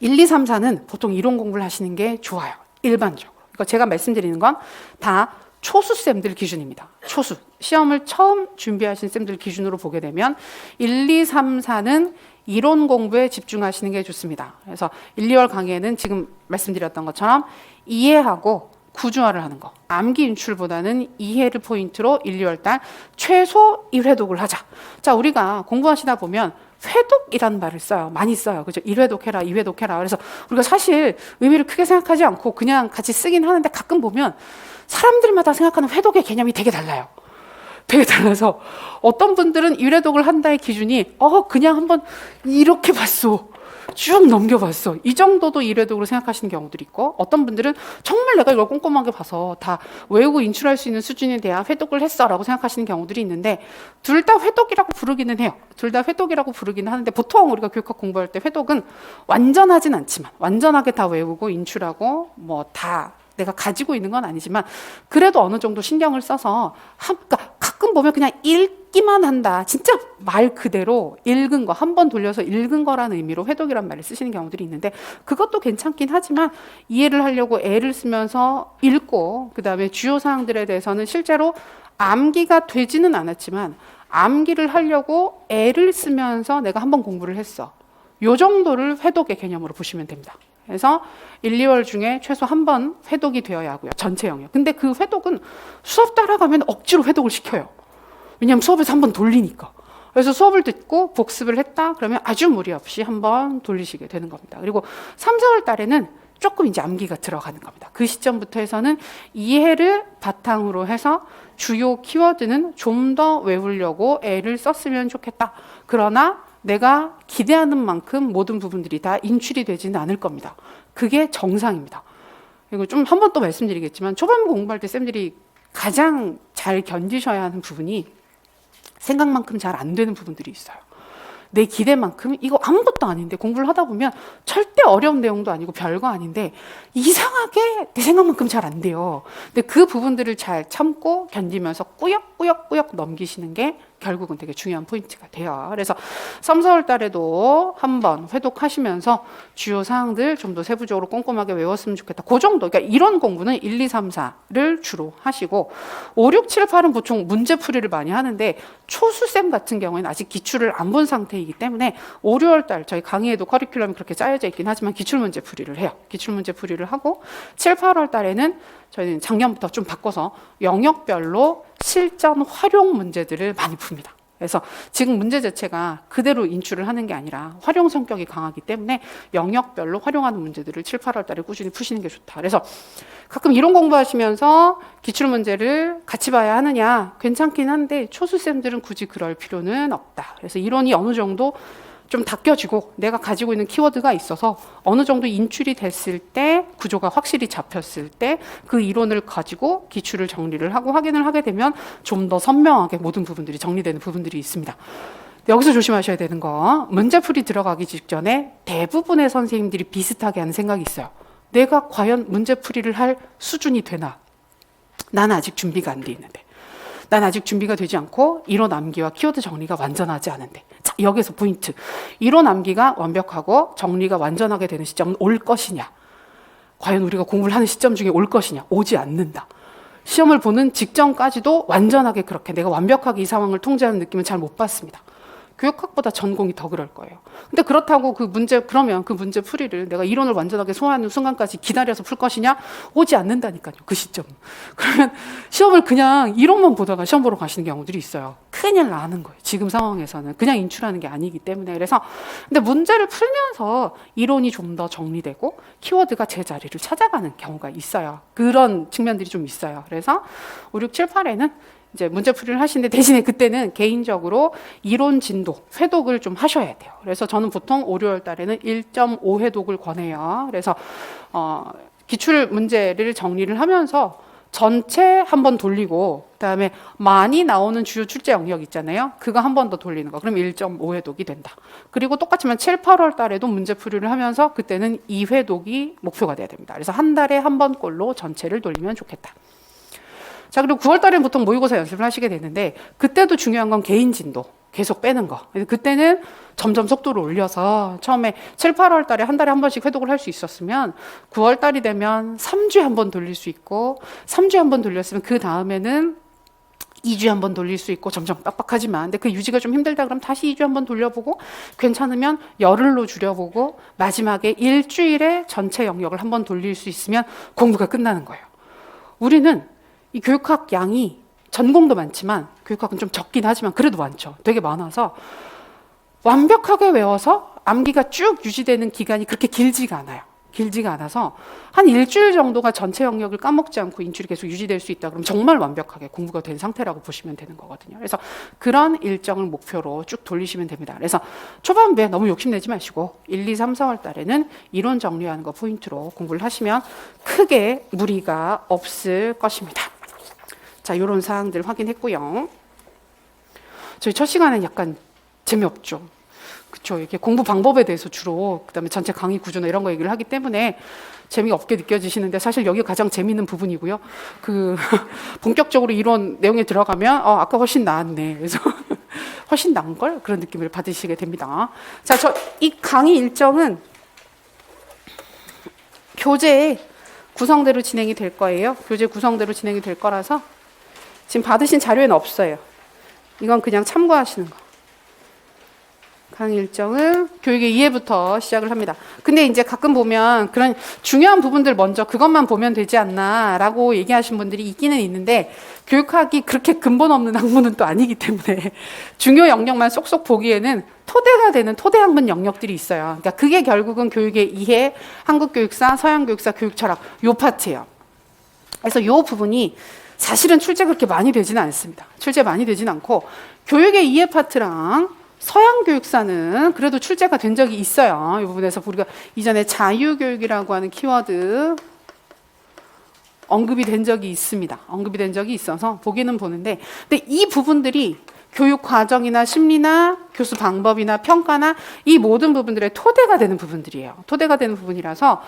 1, 2, 3, 4는 보통 이론 공부를 하시는 게 좋아요. 일반적으로. 그러니까 제가 말씀드리는 건 다 초수쌤들 기준입니다. 초수. 시험을 처음 준비하신 쌤들 기준으로 보게 되면 1, 2, 3, 4는 이론 공부에 집중하시는 게 좋습니다. 그래서 1, 2월 강의에는 지금 말씀드렸던 것처럼 이해하고 구조화를 하는 거. 암기 인출보다는 이해를 포인트로 1, 2월 달 최소 1회독을 하자. 자, 우리가 공부하시다 보면 회독이라는 말을 써요. 많이 써요. 그죠? 1회독 해라, 2회독 해라. 그래서 우리가 사실 의미를 크게 생각하지 않고 그냥 같이 쓰긴 하는데, 가끔 보면 사람들마다 생각하는 회독의 개념이 되게 달라요. 되게 달라서 어떤 분들은 1회독을 한다의 기준이 그냥 한번 이렇게 봤어. 쭉 넘겨봤어. 이 정도도 일회독으로 생각하시는 경우들이 있고, 어떤 분들은 정말 내가 이걸 꼼꼼하게 봐서 다 외우고 인출할 수 있는 수준에 대한 회독을 했어라고 생각하시는 경우들이 있는데, 둘 다 회독이라고 부르기는 해요. 둘 다 회독이라고 부르기는 하는데, 보통 우리가 교육학 공부할 때 회독은 완전하진 않지만, 완전하게 다 외우고 인출하고 뭐 다 내가 가지고 있는 건 아니지만, 그래도 어느 정도 신경을 써서 그러니까 가끔 보면 그냥 읽기만 한다, 진짜 말 그대로 읽은 거, 한 번 돌려서 읽은 거라는 의미로 회독이란 말을 쓰시는 경우들이 있는데, 그것도 괜찮긴 하지만 이해를 하려고 애를 쓰면서 읽고, 그 다음에 주요 사항들에 대해서는 실제로 암기가 되지는 않았지만 암기를 하려고 애를 쓰면서 내가 한번 공부를 했어, 요 정도를 회독의 개념으로 보시면 됩니다. 그래서 1, 2월 중에 최소 한 번 회독이 되어야 하고요. 전체 영역. 근데 그 회독은 수업 따라가면 억지로 회독을 시켜요. 왜냐하면 수업에서 한 번 돌리니까. 그래서 수업을 듣고 복습을 했다 그러면 아주 무리 없이 한 번 돌리시게 되는 겁니다. 그리고 3, 4월 달에는 조금 이제 암기가 들어가는 겁니다. 그 시점부터 해서는 이해를 바탕으로 해서 주요 키워드는 좀 더 외우려고 애를 썼으면 좋겠다. 그러나 내가 기대하는 만큼 모든 부분들이 다 인출이 되지는 않을 겁니다. 그게 정상입니다. 그리고 좀 한 번 또 말씀드리겠지만, 초반부 공부할 때 쌤들이 가장 잘 견디셔야 하는 부분이 생각만큼 잘 안 되는 부분들이 있어요. 내 기대만큼 이거 아무것도 아닌데 공부를 하다 보면 절대 어려운 내용도 아니고 별거 아닌데 이상하게 내 생각만큼 잘 안 돼요. 근데 그 부분들을 잘 참고 견디면서 꾸역꾸역 넘기시는 게 결국은 되게 중요한 포인트가 돼요. 그래서 3, 4월 달에도 한번 회독하시면서 주요 사항들 좀 더 세부적으로 꼼꼼하게 외웠으면 좋겠다. 그 정도. 그러니까 이런 공부는 1, 2, 3, 4를 주로 하시고, 5, 6, 7, 8은 보통 문제풀이를 많이 하는데, 초수쌤 같은 경우에는 아직 기출을 안 본 상태이기 때문에 5, 6월 달 저희 강의에도 커리큘럼이 그렇게 짜여져 있긴 하지만 기출문제풀이를 해요. 기출문제풀이를 하고, 7, 8월 달에는 저희는 작년부터 좀 바꿔서 영역별로 실전 활용 문제들을 많이 풉니다. 그래서 지금 문제 자체가 그대로 인출을 하는 게 아니라 활용 성격이 강하기 때문에 영역별로 활용하는 문제들을 7, 8월 달에 꾸준히 푸시는 게 좋다. 그래서 가끔 이론 공부하시면서 기출문제를 같이 봐야 하느냐, 괜찮긴 한데 초수쌤들은 굳이 그럴 필요는 없다. 그래서 이론이 어느 정도 좀 닦여지고 내가 가지고 있는 키워드가 있어서 어느 정도 인출이 됐을 때, 구조가 확실히 잡혔을 때 그 이론을 가지고 기출을 정리를 하고 확인을 하게 되면 좀 더 선명하게 모든 부분들이 정리되는 부분들이 있습니다. 여기서 조심하셔야 되는 거, 문제풀이 들어가기 직전에 대부분의 선생님들이 비슷하게 하는 생각이 있어요. 내가 과연 문제풀이를 할 수준이 되나? 나는 아직 준비가 안 돼 있는데, 난 아직 준비가 되지 않고 이론 암기와 키워드 정리가 완전하지 않은데. 자, 여기서 포인트. 이론 암기가 완벽하고 정리가 완전하게 되는 시점은 올 것이냐? 과연 우리가 공부를 하는 시점 중에 올 것이냐? 오지 않는다. 시험을 보는 직전까지도 완전하게 그렇게 내가 완벽하게 이 상황을 통제하는 느낌은 잘 못 받습니다. 교육학보다 전공이 더 그럴 거예요. 근데 그렇다고 그러면 그 문제 풀이를 내가 이론을 완전하게 소화하는 순간까지 기다려서 풀 것이냐? 오지 않는다니까요, 그 시점. 그러면 시험을 그냥 이론만 보다가 시험 보러 가시는 경우들이 있어요. 큰일 나는 거예요. 지금 상황에서는 그냥 인출하는 게 아니기 때문에. 그래서 근데 문제를 풀면서 이론이 좀 더 정리되고 키워드가 제 자리를 찾아가는 경우가 있어요. 그런 측면들이 좀 있어요. 그래서 5, 6, 7, 8에는 이제 문제풀이를 하시는데, 대신에 그때는 개인적으로 이론 진도, 회독을 좀 하셔야 돼요. 그래서 저는 보통 5, 6월 달에는 1.5 회독을 권해요. 그래서 기출 문제를 정리를 하면서 전체 한번 돌리고, 그다음에 많이 나오는 주요 출제 영역 있잖아요. 그거 한 번 더 돌리는 거. 그럼 1.5 회독이 된다. 그리고 똑같지만 7, 8월 달에도 문제풀이를 하면서 그때는 2 회독이 목표가 돼야 됩니다. 그래서 한 달에 한 번꼴로 전체를 돌리면 좋겠다. 자, 그리고 9월 달에는 보통 모의고사 연습을 하시게 되는데, 그때도 중요한 건 개인 진도 계속 빼는 거. 그때는 점점 속도를 올려서 처음에 7, 8월 달에 한 달에 한 번씩 회독을 할 수 있었으면 9월 달이 되면 3주에 한 번 돌릴 수 있고, 3주에 한 번 돌렸으면 그 다음에는 2주에 한 번 돌릴 수 있고, 점점 빡빡하지만, 근데 그 유지가 좀 힘들다 그러면 다시 2주에 한 번 돌려보고, 괜찮으면 열흘로 줄여보고, 마지막에 일주일에 전체 영역을 한 번 돌릴 수 있으면 공부가 끝나는 거예요. 우리는 이 교육학 양이 전공도 많지만 교육학은 좀 적긴 하지만 그래도 많죠. 되게 많아서 완벽하게 외워서 암기가 쭉 유지되는 기간이 그렇게 길지가 않아요. 길지가 않아서 한 일주일 정도가 전체 영역을 까먹지 않고 인출이 계속 유지될 수 있다 그러면 정말 완벽하게 공부가 된 상태라고 보시면 되는 거거든요. 그래서 그런 일정을 목표로 쭉 돌리시면 됩니다. 그래서 초반부에 너무 욕심내지 마시고 1, 2, 3, 4월 달에는 이론 정리하는 거 포인트로 공부를 하시면 크게 무리가 없을 것입니다. 자, 이런 사항들 확인했고요. 저희 첫 시간은 약간 재미없죠. 그렇죠. 이렇게 공부 방법에 대해서 주로 그다음에 전체 강의 구조나 이런 거 얘기를 하기 때문에 재미없게 느껴지시는데 사실 여기가 가장 재미있는 부분이고요. 그 본격적으로 이론 내용에 들어가면 아까 훨씬 나았네. 그래서 훨씬 나은 걸 그런 느낌을 받으시게 됩니다. 자, 저 이 강의 일정은 교재 구성대로 진행이 될 거예요. 교재 구성대로 진행이 될 거라서 지금 받으신 자료에는 없어요. 이건 그냥 참고하시는 거. 강의 일정은 교육의 이해부터 시작을 합니다. 근데 이제 가끔 보면 그런 중요한 부분들 먼저 그것만 보면 되지 않나 라고 얘기하신 분들이 있기는 있는데 교육학이 그렇게 근본 없는 학문은 또 아니기 때문에 중요 영역만 쏙쏙 보기에는 토대가 되는 토대 학문 영역들이 있어요. 그러니까 그게 결국은 교육의 이해, 한국교육사, 서양교육사, 교육철학 요 파트예요. 그래서 요 부분이 사실은 출제 그렇게 많이 되지는 않습니다. 출제 많이 되지는 않고 교육의 이해 파트랑 서양 교육사는 그래도 출제가 된 적이 있어요. 이 부분에서 우리가 이전에 자유교육이라고 하는 키워드 언급이 된 적이 있습니다. 언급이 된 적이 있어서 보기는 보는데, 근데 이 부분들이 교육 과정이나 심리나 교수 방법이나 평가나 이 모든 부분들의 토대가 되는 부분들이에요. 토대가 되는 부분이라서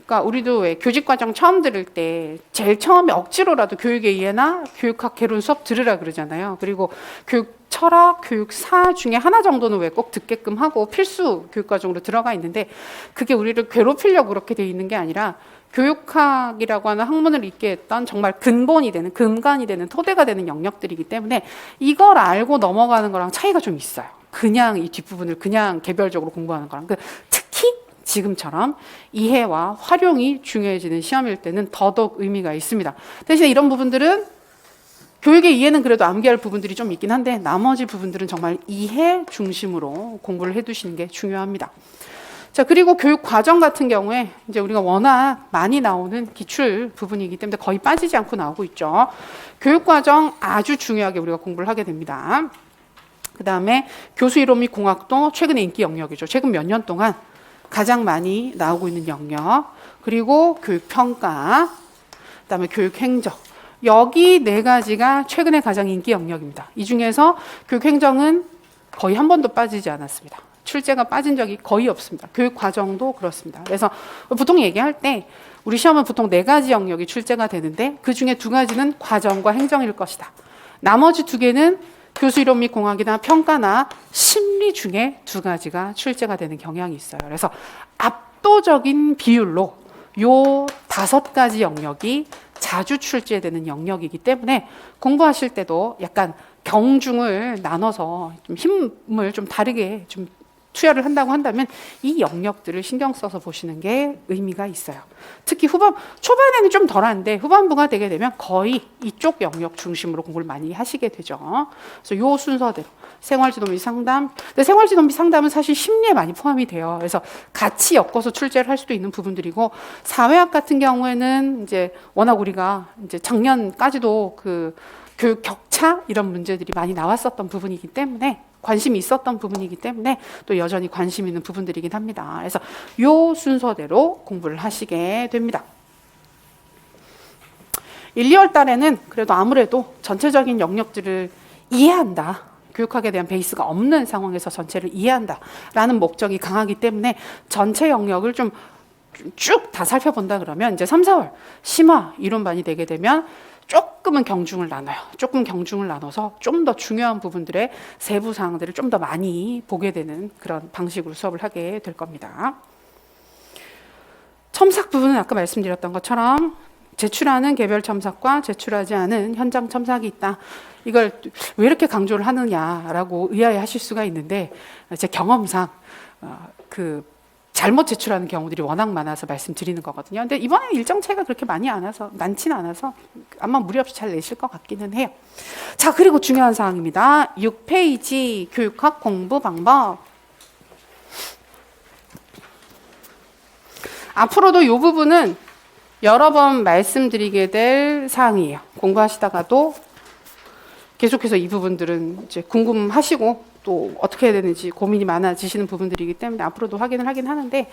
그러니까 우리도 왜 교직과정 처음 들을 때 제일 처음에 억지로라도 교육의 이해나 교육학 개론 수업 들으라 그러잖아요. 그리고 교육 철학, 교육사 중에 하나 정도는 왜 꼭 듣게끔 하고 필수 교육과정으로 들어가 있는데 그게 우리를 괴롭히려고 그렇게 돼 있는 게 아니라 교육학이라고 하는 학문을 읽게 했던 정말 근본이 되는, 근간이 되는, 토대가 되는 영역들이기 때문에 이걸 알고 넘어가는 거랑 차이가 좀 있어요. 그냥 이 뒷부분을 그냥 개별적으로 공부하는 거랑. 특히 지금처럼 이해와 활용이 중요해지는 시험일 때는 더더욱 의미가 있습니다. 대신에 이런 부분들은 교육의 이해는 그래도 암기할 부분들이 좀 있긴 한데 나머지 부분들은 정말 이해 중심으로 공부를 해두시는 게 중요합니다. 자, 그리고 교육 과정 같은 경우에 이제 우리가 워낙 많이 나오는 기출 부분이기 때문에 거의 빠지지 않고 나오고 있죠. 교육 과정 아주 중요하게 우리가 공부를 하게 됩니다. 그 다음에 교수 이론 및 공학도 최근에 인기 영역이죠. 최근 몇 년 동안 가장 많이 나오고 있는 영역. 그리고 교육 평가, 그 다음에 교육 행정. 여기 네 가지가 최근에 가장 인기 영역입니다. 이 중에서 교육 행정은 거의 한 번도 빠지지 않았습니다. 출제가 빠진 적이 거의 없습니다. 교육 과정도 그렇습니다. 그래서 보통 얘기할 때 우리 시험은 보통 네 가지 영역이 출제가 되는데 그 중에 두 가지는 과정과 행정일 것이다. 나머지 두 개는 교수 이론 및 공학이나 평가나 심리 중에 두 가지가 출제가 되는 경향이 있어요. 그래서 압도적인 비율로 요 5가지 영역이 자주 출제되는 영역이기 때문에 공부하실 때도 약간 경중을 나눠서 좀 힘을 좀 다르게 좀 투여를 한다고 한다면 이 영역들을 신경 써서 보시는 게 의미가 있어요. 특히 초반에는 좀 덜한데 후반부가 되게 되면 거의 이쪽 영역 중심으로 공부를 많이 하시게 되죠. 그래서 요 순서대로 생활지도 및 상담. 근데 생활지도 및 상담은 사실 심리에 많이 포함이 돼요. 그래서 같이 엮어서 출제를 할 수도 있는 부분들이고 사회학 같은 경우에는 이제 워낙 우리가 이제 작년까지도 그 교육 격차 이런 문제들이 많이 나왔었던 부분이기 때문에 관심이 있었던 부분이기 때문에 또 여전히 관심 있는 부분들이긴 합니다. 그래서 요 순서대로 공부를 하시게 됩니다. 1, 2월 달에는 그래도 아무래도 전체적인 영역들을 이해한다. 교육학에 대한 베이스가 없는 상황에서 전체를 이해한다라는 목적이 강하기 때문에 전체 영역을 좀 쭉 다 살펴본다 그러면 이제 3, 4월 심화 이론반이 되게 되면 조금은 경중을 나눠요. 조금 경중을 나눠서 좀 더 중요한 부분들의 세부 사항들을 좀 더 많이 보게 되는 그런 방식으로 수업을 하게 될 겁니다. 첨삭 부분은 아까 말씀드렸던 것처럼 제출하는 개별 첨삭과 제출하지 않은 현장 첨삭이 있다. 이걸 왜 이렇게 강조를 하느냐라고 의아해하실 수가 있는데 제 경험상 잘못 제출하는 경우들이 워낙 많아서 말씀드리는 거거든요. 근데 이번에 일정 차이가 그렇게 많지는 않아서 아마 무리 없이 잘 내실 것 같기는 해요. 자, 그리고 중요한 사항입니다. 6페이지 교육학 공부 방법. 앞으로도 이 부분은 여러 번 말씀드리게 될 사항이에요. 공부하시다가도 계속해서 이 부분들은 이제 궁금하시고 또 어떻게 해야 되는지 고민이 많아지시는 부분들이기 때문에 앞으로도 확인을 하긴 하는데,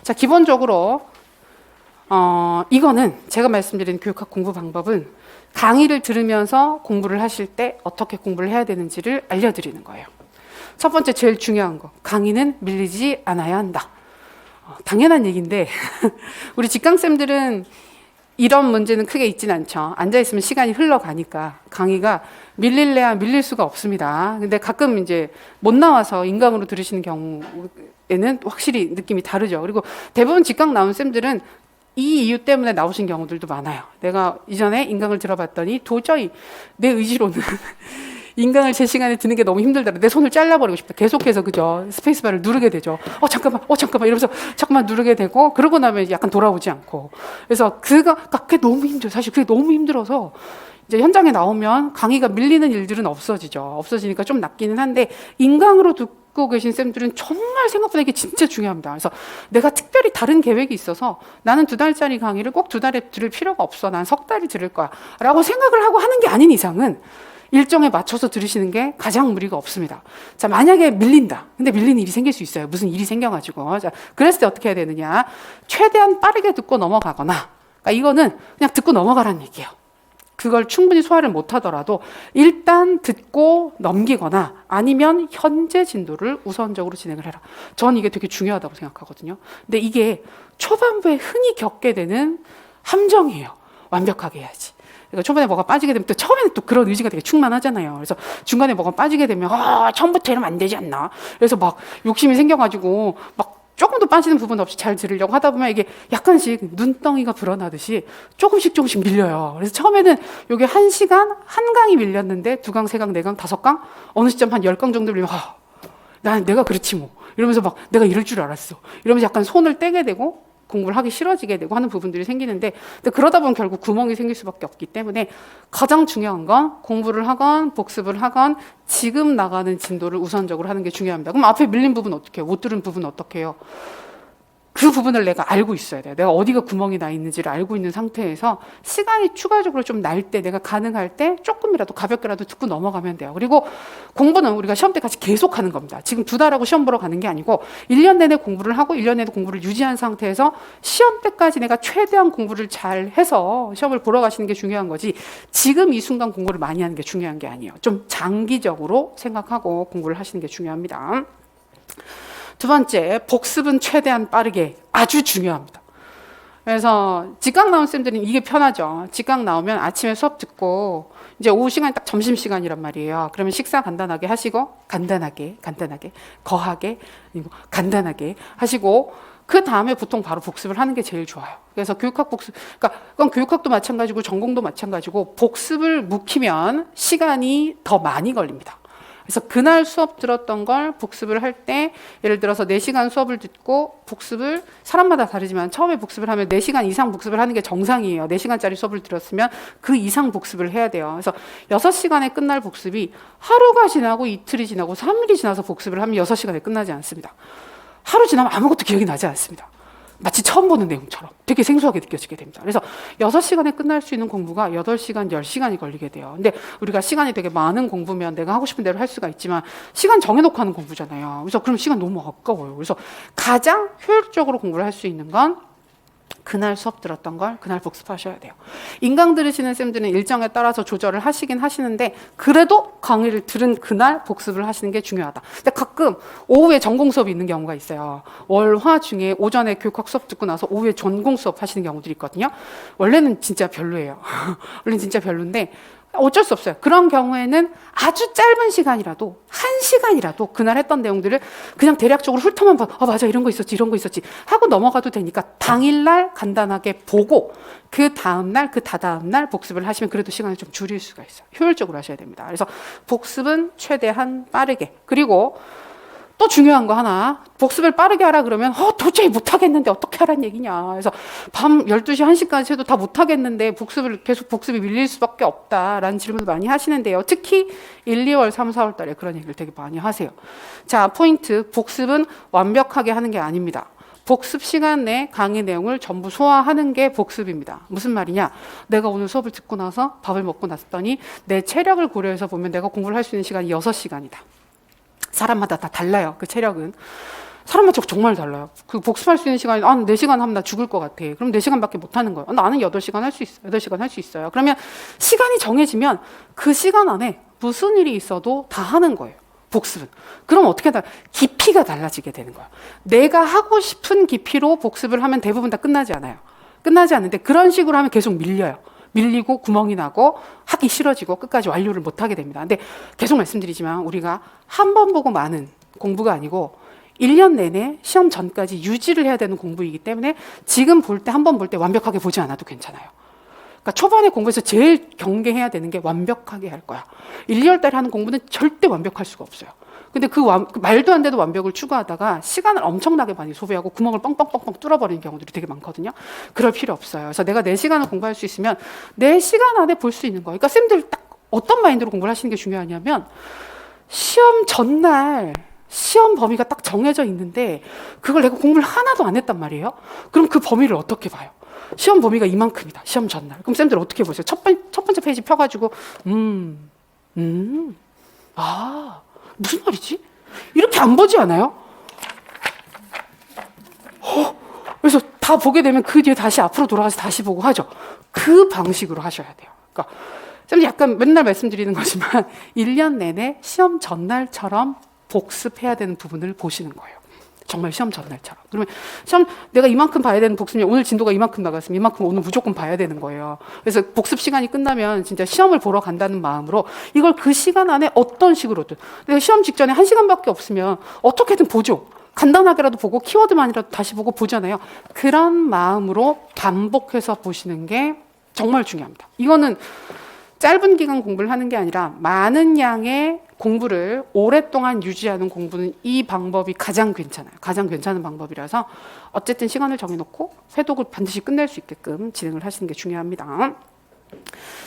자, 기본적으로 이거는 제가 말씀드린 교육학 공부 방법은 강의를 들으면서 공부를 하실 때 어떻게 공부를 해야 되는지를 알려드리는 거예요. 첫 번째 제일 중요한 거, 강의는 밀리지 않아야 한다. 당연한 얘기인데 우리 직강쌤들은 이런 문제는 크게 있진 않죠. 앉아있으면 시간이 흘러가니까 강의가 밀릴래야 밀릴 수가 없습니다. 근데 가끔 이제 못 나와서 인강으로 들으시는 경우에는 확실히 느낌이 다르죠. 그리고 대부분 직강 나온 쌤들은 이 이유 때문에 나오신 경우들도 많아요. 내가 이전에 인강을 들어봤더니 도저히 내 의지로는 인강을 제 시간에 듣는 게 너무 힘들더라. 내 손을 잘라버리고 싶다. 계속해서 그죠. 스페이스바를 누르게 되죠. 잠깐만 이러면서 잠깐만 누르게 되고, 그러고 나면 약간 돌아오지 않고. 그래서 그게 너무 힘들어요. 사실 그게 너무 힘들어서 이제 현장에 나오면 강의가 밀리는 일들은 없어지죠. 없어지니까 좀 낫기는 한데, 인강으로 듣고 계신 쌤들은 정말 생각보다 이게 진짜 중요합니다. 그래서 내가 특별히 다른 계획이 있어서 나는 2달짜리 강의를 꼭 2달에 들을 필요가 없어. 난 석 달이 들을 거야. 라고 생각을 하고 하는 게 아닌 이상은 일정에 맞춰서 들으시는 게 가장 무리가 없습니다. 자, 만약에 밀린다. 근데 밀리는 일이 생길 수 있어요. 무슨 일이 생겨가지고. 자, 그랬을 때 어떻게 해야 되느냐. 최대한 빠르게 듣고 넘어가거나, 그러니까 이거는 그냥 듣고 넘어가라는 얘기예요. 그걸 충분히 소화를 못 하더라도 일단 듣고 넘기거나 아니면 현재 진도를 우선적으로 진행을 해라. 전 이게 되게 중요하다고 생각하거든요. 근데 이게 초반부에 흔히 겪게 되는 함정이에요. 완벽하게 해야지. 그러니까 초반에 뭐가 빠지게 되면 또 처음에는 또 그런 의지가 되게 충만하잖아요. 그래서 중간에 뭐가 빠지게 되면 처음부터 이러면 안 되지 않나. 그래서 막 욕심이 생겨가지고 막 조금도 빠지는 부분 없이 잘 들으려고 하다 보면 이게 약간씩 눈덩이가 불어나듯이 조금씩 밀려요. 그래서 처음에는 이게 1시간 한 강이 밀렸는데 2강, 3강, 4강, 5강, 어느 시점 한 10강 정도 밀리면 난 내가 그렇지 뭐. 이러면서 막 내가 이럴 줄 알았어. 이러면서 약간 손을 떼게 되고 공부를 하기 싫어지게 되고 하는 부분들이 생기는데, 근데 그러다 보면 결국 구멍이 생길 수밖에 없기 때문에 가장 중요한 건 공부를 하건 복습을 하건 지금 나가는 진도를 우선적으로 하는 게 중요합니다. 그럼 앞에 밀린 부분 어떻게 해요? 못 들은 부분 어떻게 해요? 그 부분을 내가 알고 있어야 돼요. 내가 어디가 구멍이 나 있는지를 알고 있는 상태에서 시간이 추가적으로 좀 날 때, 내가 가능할 때 조금이라도 가볍게라도 듣고 넘어가면 돼요. 그리고 공부는 우리가 시험 때까지 계속 하는 겁니다. 지금 2달하고 시험 보러 가는 게 아니고 1년 내내 공부를 하고 1년 내내 공부를 유지한 상태에서 시험 때까지 내가 최대한 공부를 잘 해서 시험을 보러 가시는 게 중요한 거지, 지금 이 순간 공부를 많이 하는 게 중요한 게 아니에요. 좀 장기적으로 생각하고 공부를 하시는 게 중요합니다. 두 번째, 복습은 최대한 빠르게, 아주 중요합니다. 그래서 직강 나온 쌤들은 이게 편하죠. 직강 나오면 아침에 수업 듣고 이제 오후 시간이 딱 점심시간이란 말이에요. 그러면 식사 간단하게 하시고, 간단하게, 거하게, 그리고 간단하게 하시고, 그 다음에 보통 바로 복습을 하는 게 제일 좋아요. 그래서 교육학 복습, 그러니까 그건 교육학도 마찬가지고 전공도 마찬가지고 복습을 묵히면 시간이 더 많이 걸립니다. 그래서 그날 수업 들었던 걸 복습을 할 때, 예를 들어서 4시간 수업을 듣고 복습을, 사람마다 다르지만 처음에 복습을 하면 4시간 이상 복습을 하는 게 정상이에요. 4시간짜리 수업을 들었으면 그 이상 복습을 해야 돼요. 그래서 6시간에 끝날 복습이 하루가 지나고 이틀이 지나고 3일이 지나서 복습을 하면 6시간에 끝나지 않습니다. 하루 지나면 아무것도 기억이 나지 않습니다. 마치 처음 보는 내용처럼 되게 생소하게 느껴지게 됩니다. 그래서 6시간에 끝날 수 있는 공부가 8시간, 10시간이 걸리게 돼요. 근데 우리가 시간이 되게 많은 공부면 내가 하고 싶은 대로 할 수가 있지만 시간 정해놓고 하는 공부잖아요. 그래서 그럼 시간 너무 아까워요. 그래서 가장 효율적으로 공부를 할 수 있는 건 그날 수업 들었던 걸 그날 복습하셔야 돼요. 인강 들으시는 쌤들은 일정에 따라서 조절을 하시긴 하시는데 그래도 강의를 들은 그날 복습을 하시는 게 중요하다. 근데 가끔 오후에 전공 수업이 있는 경우가 있어요. 월, 화 중에 오전에 교육학 수업 듣고 나서 오후에 전공 수업 하시는 경우들이 있거든요. 원래는 진짜 별로예요. 원래는 진짜 별론데 어쩔 수 없어요. 그런 경우에는 아주 짧은 시간이라도 1시간이라도 그날 했던 내용들을 그냥 대략적으로 훑어만 봐. 맞아, 이런 거 있었지 하고 넘어가도 되니까 당일날 간단하게 보고 그 다음날, 그 다다음날 복습을 하시면 그래도 시간을 좀 줄일 수가 있어요. 효율적으로 하셔야 됩니다. 그래서 복습은 최대한 빠르게. 그리고 또 중요한 거 하나, 복습을 빠르게 하라 그러면 도저히 못하겠는데 어떻게 하란 얘기냐. 그래서 밤 12시, 1시까지 해도 다 못하겠는데 계속 복습이 밀릴 수밖에 없다라는 질문을 많이 하시는데요. 특히 1, 2월, 3, 4월 달에 그런 얘기를 되게 많이 하세요. 자, 포인트, 복습은 완벽하게 하는 게 아닙니다. 복습 시간 내 강의 내용을 전부 소화하는 게 복습입니다. 무슨 말이냐? 내가 오늘 수업을 듣고 나서 밥을 먹고 났더니 내 체력을 고려해서 보면 내가 공부를 할 수 있는 시간이 6시간이다. 사람마다 다 달라요. 그 체력은. 사람마다 정말 달라요. 그 복습할 수 있는 시간이 4시간 하면 나 죽을 것 같아. 그럼 4시간밖에 못 하는 거예요. 나는 8시간 할 수 있어요. 8시간 할 수 있어요. 그러면 시간이 정해지면 그 시간 안에 무슨 일이 있어도 다 하는 거예요. 복습은. 그럼 어떻게 깊이가 달라지게 되는 거예요. 내가 하고 싶은 깊이로 복습을 하면 대부분 다 끝나지 않아요. 끝나지 않는데 그런 식으로 하면 계속 밀려요. 밀리고 구멍이 나고 하기 싫어지고 끝까지 완료를 못 하게 됩니다. 근데 계속 말씀드리지만 우리가 한 번 보고 마는 공부가 아니고 1년 내내 시험 전까지 유지를 해야 되는 공부이기 때문에 지금 볼 때 한 번 볼 때 완벽하게 보지 않아도 괜찮아요. 그러니까 초반에 공부에서 제일 경계해야 되는 게 완벽하게 할 거야. 1, 2월 달에 하는 공부는 절대 완벽할 수가 없어요. 근데 그 말도 안 되는 완벽을 추구하다가 시간을 엄청나게 많이 소비하고 구멍을 뻥뻥뻥뻥 뚫어버리는 경우들이 되게 많거든요. 그럴 필요 없어요. 그래서 내가 4시간을 공부할 수 있으면 4시간 안에 볼 수 있는 거예요. 그러니까 쌤들 딱 어떤 마인드로 공부를 하시는 게 중요하냐면 시험 전날 시험 범위가 딱 정해져 있는데 그걸 내가 공부를 하나도 안 했단 말이에요. 그럼 그 범위를 어떻게 봐요? 시험 범위가 이만큼이다. 시험 전날. 그럼 쌤들 어떻게 보세요? 첫 번째 페이지 펴가지고 무슨 말이지? 이렇게 안 보지 않아요? 그래서 다 보게 되면 그 뒤에 다시 앞으로 돌아가서 다시 보고 하죠. 그 방식으로 하셔야 돼요. 그러니까 쌤 약간 맨날 말씀드리는 거지만 1년 내내 시험 전날처럼 복습해야 되는 부분을 보시는 거예요. 정말 시험 전날처럼. 그러면 시험 내가 이만큼 봐야 되는 복습이 오늘 진도가 이만큼 나갔으면 이만큼 오늘 무조건 봐야 되는 거예요. 그래서 복습 시간이 끝나면 진짜 시험을 보러 간다는 마음으로 이걸 그 시간 안에 어떤 식으로든 내가 시험 직전에 1시간밖에 없으면 어떻게든 보죠. 간단하게라도 보고 키워드만이라도 다시 보고 보잖아요. 그런 마음으로 반복해서 보시는 게 정말 중요합니다. 이거는 짧은 기간 공부를 하는 게 아니라 많은 양의 공부를 오랫동안 유지하는 공부는 이 방법이 가장 괜찮아요. 가장 괜찮은 방법이라서 어쨌든 시간을 정해놓고 회독을 반드시 끝낼 수 있게끔 진행을 하시는 게 중요합니다.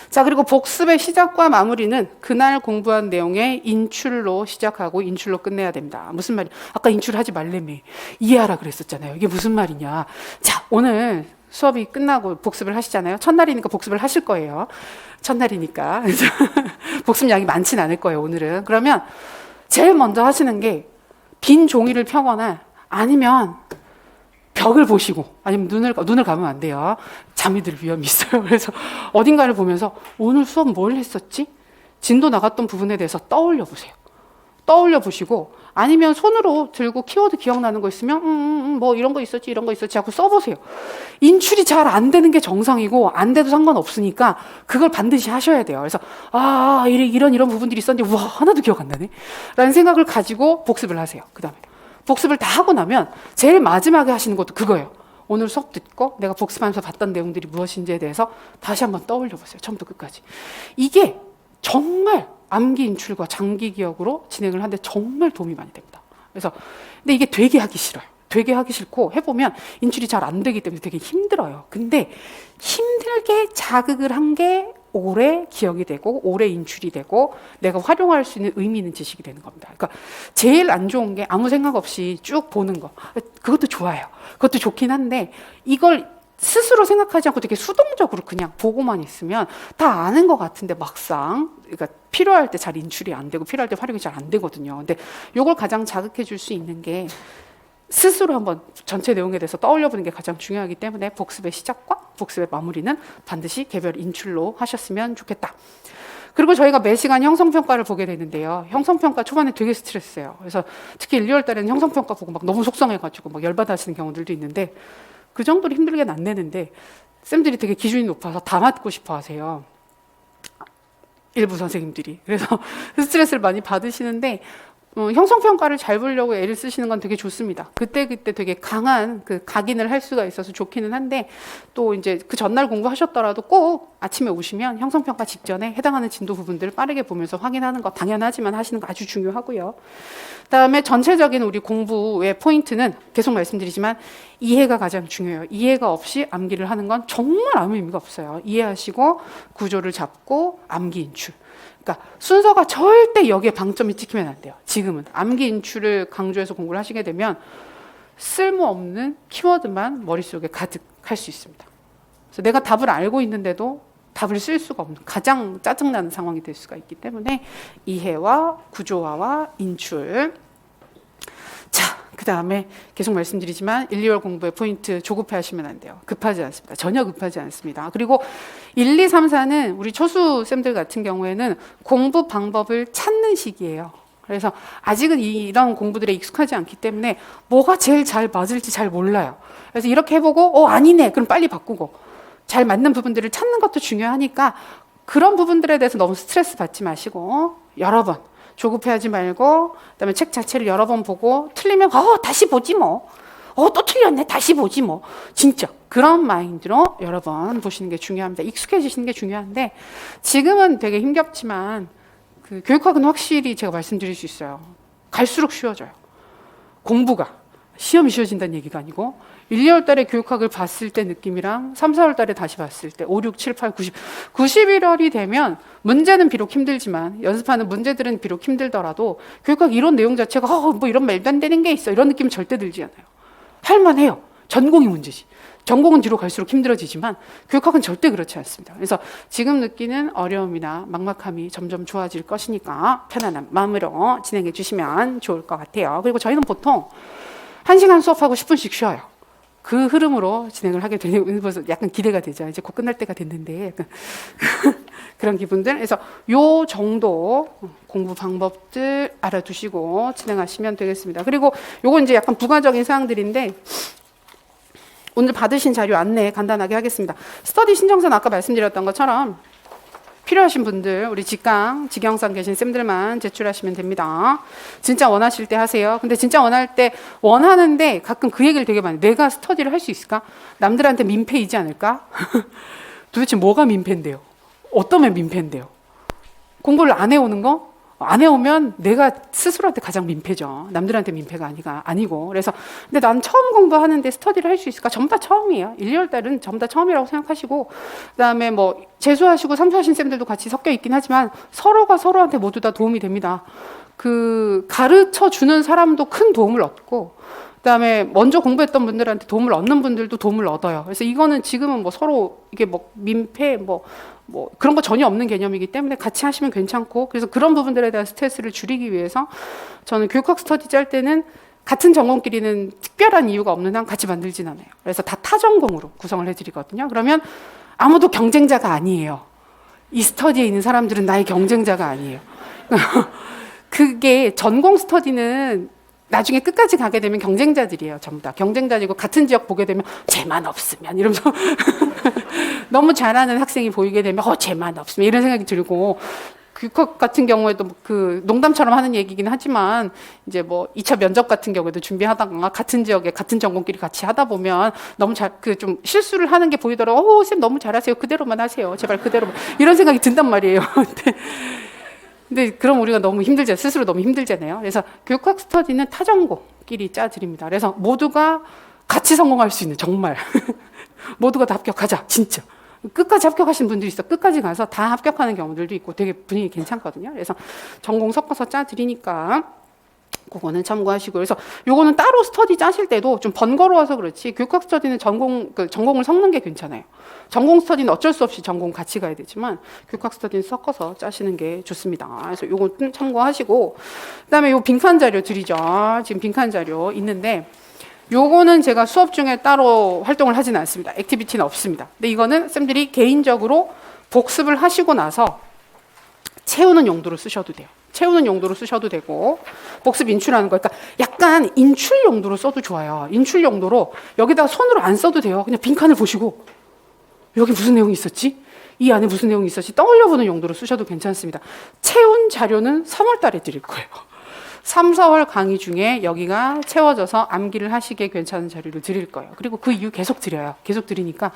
자, 그리고 복습의 시작과 마무리는 그날 공부한 내용의 인출로 시작하고 인출로 끝내야 됩니다. 무슨 말이야? 아까 인출하지 말래며 이해하라 그랬었잖아요. 이게 무슨 말이냐? 자, 오늘 수업이 끝나고 복습을 하시잖아요. 첫날이니까 복습을 하실 거예요. 첫날이니까. 복습 양이 많진 않을 거예요, 오늘은. 그러면 제일 먼저 하시는 게 빈 종이를 펴거나 아니면 벽을 보시고 아니면 눈을 감으면 안 돼요. 잠이 들 위험이 있어요. 그래서 어딘가를 보면서 오늘 수업 뭘 했었지? 진도 나갔던 부분에 대해서 떠올려 보세요. 떠올려 보시고 아니면 손으로 들고 키워드 기억나는 거 있으면 뭐 이런 거 있었지 이런 거 있었지 하고 써보세요. 인출이 잘 안 되는 게 정상이고 안 돼도 상관없으니까 그걸 반드시 하셔야 돼요. 그래서 이런 부분들이 있었는데 와 하나도 기억 안 나네 라는 생각을 가지고 복습을 하세요. 그 다음에 복습을 다 하고 나면 제일 마지막에 하시는 것도 그거예요. 오늘 수업 듣고 내가 복습하면서 봤던 내용들이 무엇인지에 대해서 다시 한번 떠올려 보세요. 처음부터 끝까지. 이게 정말 암기 인출과 장기 기억으로 진행을 하는데 정말 도움이 많이 됩니다. 그래서 근데 이게 되게 하기 싫어요. 되게 하기 싫고 해보면 인출이 잘 안 되기 때문에 되게 힘들어요. 근데 힘들게 자극을 한 게 오래 기억이 되고 오래 인출이 되고 내가 활용할 수 있는 의미 있는 지식이 되는 겁니다. 그러니까 제일 안 좋은 게 아무 생각 없이 쭉 보는 거. 그것도 좋아요. 그것도 좋긴 한데 이걸 스스로 생각하지 않고 되게 수동적으로 그냥 보고만 있으면 다 아는 것 같은데 막상 그러니까 필요할 때 잘 인출이 안 되고 필요할 때 활용이 잘 안 되거든요. 근데 이걸 가장 자극해 줄 수 있는 게 스스로 한번 전체 내용에 대해서 떠올려 보는 게 가장 중요하기 때문에 복습의 시작과 복습의 마무리는 반드시 개별 인출로 하셨으면 좋겠다. 그리고 저희가 매 시간 형성평가를 보게 되는데요. 형성평가 초반에 되게 스트레스예요. 그래서 특히 1, 2월 달에는 형성평가 보고 막 너무 속상해가지고 막 열받아 하시는 경우들도 있는데 그 정도로 힘들게는 안 내는데 쌤들이 되게 기준이 높아서 다 맞고 싶어 하세요. 일부 선생님들이. 그래서 스트레스를 많이 받으시는데 형성평가를 잘 보려고 애를 쓰시는 건 되게 좋습니다. 그때그때 되게 강한 그 각인을 할 수가 있어서 좋기는 한데 또 이제 그 전날 공부하셨더라도 꼭 아침에 오시면 형성평가 직전에 해당하는 진도 부분들을 빠르게 보면서 확인하는 거 당연하지만 하시는 거 아주 중요하고요. 그다음에 전체적인 우리 공부의 포인트는 계속 말씀드리지만 이해가 가장 중요해요. 이해가 없이 암기를 하는 건 정말 아무 의미가 없어요. 이해하시고 구조를 잡고 암기 인출. 그러니까 순서가 절대 여기에 방점이 찍히면 안 돼요. 지금은 암기 인출을 강조해서 공부를 하시게 되면 쓸모없는 키워드만 머릿속에 가득할 수 있습니다. 그래서 내가 답을 알고 있는데도 답을 쓸 수가 없는 가장 짜증나는 상황이 될 수가 있기 때문에 이해와 구조화와 인출. 자, 그 다음에 계속 말씀드리지만 1, 2월 공부의 포인트 조급해 하시면 안 돼요. 급하지 않습니다. 전혀 급하지 않습니다. 그리고 1, 2, 3, 4는 우리 초수쌤들 같은 경우에는 공부 방법을 찾는 시기예요. 그래서 아직은 이런 공부들에 익숙하지 않기 때문에 뭐가 제일 잘 맞을지 잘 몰라요. 그래서 이렇게 해보고 아니네 그럼 빨리 바꾸고 잘 맞는 부분들을 찾는 것도 중요하니까 그런 부분들에 대해서 너무 스트레스 받지 마시고 여러 번 조급해하지 말고 그다음에 책 자체를 여러 번 보고 틀리면 다시 보지 뭐. 또 틀렸네 다시 보지 뭐. 진짜 그런 마인드로 여러 번 보시는 게 중요합니다. 익숙해지시는 게 중요한데 지금은 되게 힘겹지만 그 교육학은 확실히 제가 말씀드릴 수 있어요. 갈수록 쉬워져요. 공부가 시험이 쉬워진다는 얘기가 아니고 1, 2월 달에 교육학을 봤을 때 느낌이랑 3, 4월 달에 다시 봤을 때 5, 6, 7, 8, 90, 91월이 되면 문제는 비록 힘들지만 연습하는 문제들은 비록 힘들더라도 교육학 이론 내용 자체가 뭐 이런 말도 안 되는 게 있어 이런 느낌 절대 들지 않아요. 할만해요. 전공이 문제지. 전공은 뒤로 갈수록 힘들어지지만 교육학은 절대 그렇지 않습니다. 그래서 지금 느끼는 어려움이나 막막함이 점점 좋아질 것이니까 편안한 마음으로 진행해 주시면 좋을 것 같아요. 그리고 저희는 보통 1시간 수업하고 10분씩 쉬어요. 그 흐름으로 진행을 하게 되는 벌써 약간 기대가 되죠. 이제 곧 끝날 때가 됐는데 약간 그런 기분들. 그래서 요 정도 공부 방법들 알아두시고 진행하시면 되겠습니다. 그리고 요건 이제 약간 부가적인 사항들인데 오늘 받으신 자료 안내 간단하게 하겠습니다. 스터디 신청서는 아까 말씀드렸던 것처럼 필요하신 분들 우리 직강, 직영상 계신 쌤들만 제출하시면 됩니다. 진짜 원하실 때 하세요. 근데 진짜 원하는데 가끔 그 얘기를 되게 많이 해요. 내가 스터디를 할 수 있을까? 남들한테 민폐이지 않을까? 도대체 뭐가 민폐인데요? 어떤 면 민폐인데요? 공부를 안 해오는 거? 안 해오면 내가 스스로한테 가장 민폐죠. 남들한테 민폐가 아니고. 그래서 근데 난 처음 공부하는데 스터디를 할 수 있을까? 전부 다 처음이에요. 1, 2월 달은 전부 다 처음이라고 생각하시고 그다음에 뭐 재수하시고 삼수하신 쌤들도 같이 섞여 있긴 하지만 서로가 서로한테 모두 다 도움이 됩니다. 그 가르쳐 주는 사람도 큰 도움을 얻고 그다음에 먼저 공부했던 분들한테 도움을 얻는 분들도 도움을 얻어요. 그래서 이거는 지금은 뭐 서로 이게 뭐 민폐 뭐 그런 거 전혀 없는 개념이기 때문에 같이 하시면 괜찮고 그래서 그런 부분들에 대한 스트레스를 줄이기 위해서 저는 교육학 스터디 짤 때는 같은 전공끼리는 특별한 이유가 없는 한 같이 만들진 않아요. 그래서 다 타전공으로 구성을 해드리거든요. 그러면 아무도 경쟁자가 아니에요. 이 스터디에 있는 사람들은 나의 경쟁자가 아니에요. 그게 전공 스터디는 나중에 끝까지 가게 되면 경쟁자들이에요. 전부 다 경쟁자들이고 같은 지역 보게 되면 쟤만 없으면 이러면서 너무 잘하는 학생이 보이게 되면 쟤만 없으면 이런 생각이 들고 교육학 같은 경우에도 그 농담처럼 하는 얘기긴 하지만 이제 뭐 2차 면접 같은 경우에도 준비하다가 같은 지역에 같은 전공끼리 같이 하다 보면 너무 좀 실수를 하는 게 보이더라고. 쌤 너무 잘하세요. 그대로만 하세요. 제발 그대로만. 이런 생각이 든단 말이에요. 근데 그럼 우리가 너무 스스로 너무 힘들잖아요. 그래서 교육학 스터디는 타전공끼리 짜드립니다. 그래서 모두가 같이 성공할 수 있는 정말 모두가 다 합격하자 진짜 끝까지 합격하신 분들이 있어. 끝까지 가서 다 합격하는 경우들도 있고 되게 분위기 괜찮거든요. 그래서 전공 섞어서 짜드리니까 그거는 참고하시고 그래서 요거는 따로 스터디 짜실 때도 좀 번거로워서 그렇지 교육학 스터디는 전공을 섞는 게 괜찮아요. 전공 스터디는 어쩔 수 없이 전공 같이 가야 되지만 교육학 스터디는 섞어서 짜시는 게 좋습니다. 그래서 요건 참고하시고 그다음에 요 빈칸 자료 드리죠. 지금 빈칸 자료 있는데 요거는 제가 수업 중에 따로 활동을 하지는 않습니다. 액티비티는 없습니다. 근데 이거는 쌤들이 개인적으로 복습을 하시고 나서 채우는 용도로 쓰셔도 돼요. 채우는 용도로 쓰셔도 되고 복습 인출하는 거 그러니까 약간 인출 용도로 써도 좋아요. 인출 용도로 여기다가 손으로 안 써도 돼요. 그냥 빈칸을 보시고 여기 무슨 내용이 있었지? 이 안에 무슨 내용이 있었지? 떠올려보는 용도로 쓰셔도 괜찮습니다. 채운 자료는 3월 달에 드릴 거예요. 3, 4월 강의 중에 여기가 채워져서 암기를 하시기에 괜찮은 자료를 드릴 거예요. 그리고 그 이후 계속 드려요. 계속 드리니까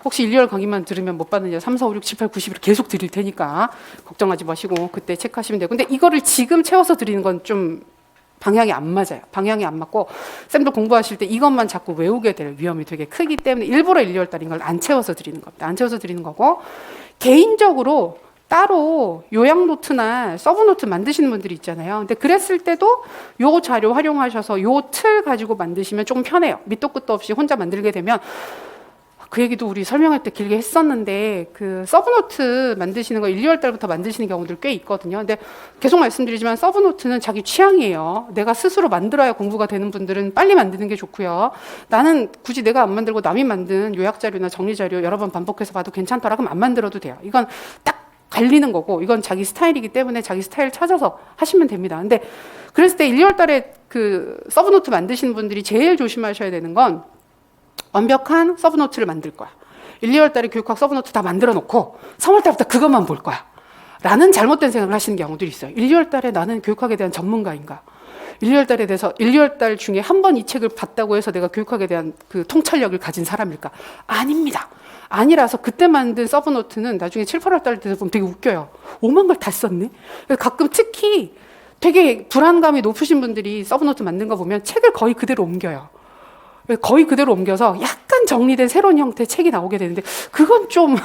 혹시 1, 2월 강의만 들으면 못 받느냐 3, 4, 5, 6, 7, 8, 90을 계속 드릴 테니까 걱정하지 마시고 그때 체크하시면 되고 근데 이거를 지금 채워서 드리는 건 좀 방향이 안 맞아요. 방향이 안 맞고 쌤도 공부하실 때 이것만 자꾸 외우게 될 위험이 되게 크기 때문에 일부러 1, 2월 달인 걸 안 채워서 드리는 겁니다. 안 채워서 드리는 거고 개인적으로 따로 요약 노트나 서브 노트 만드시는 분들이 있잖아요. 근데 그랬을 때도 요 자료 활용하셔서 요 틀 가지고 만드시면 조금 편해요. 밑도 끝도 없이 혼자 만들게 되면 그 얘기도 우리 설명할 때 길게 했었는데 그 서브노트 만드시는 거 1, 2월 달부터 만드시는 경우들 꽤 있거든요. 근데 계속 말씀드리지만 서브노트는 자기 취향이에요. 내가 스스로 만들어야 공부가 되는 분들은 빨리 만드는 게 좋고요. 나는 굳이 내가 안 만들고 남이 만든 요약 자료나 정리 자료 여러 번 반복해서 봐도 괜찮더라 그럼 안 만들어도 돼요. 이건 딱 갈리는 거고 이건 자기 스타일이기 때문에 자기 스타일 찾아서 하시면 됩니다. 근데 그랬을 때 1, 2월 달에 그 서브노트 만드시는 분들이 제일 조심하셔야 되는 건 완벽한 서브노트를 만들 거야. 1, 2월 달에 교육학 서브노트 다 만들어 놓고 3월 달부터 그것만 볼 거야. 라는 잘못된 생각을 하시는 경우들이 있어요. 1, 2월 달에 나는 교육학에 대한 전문가인가? 1, 2월 달에 대해서 1, 2월 달 중에 한 번 이 책을 봤다고 해서 내가 교육학에 대한 그 통찰력을 가진 사람일까? 아닙니다. 아니라서 그때 만든 서브노트는 나중에 7, 8월 달 돼서 보면 되게 웃겨요. 5만 걸 다 썼네? 가끔 특히 되게 불안감이 높으신 분들이 서브노트 만든 거 보면 책을 거의 그대로 옮겨요. 거의 그대로 옮겨서 약간 정리된 새로운 형태의 책이 나오게 되는데 그건 좀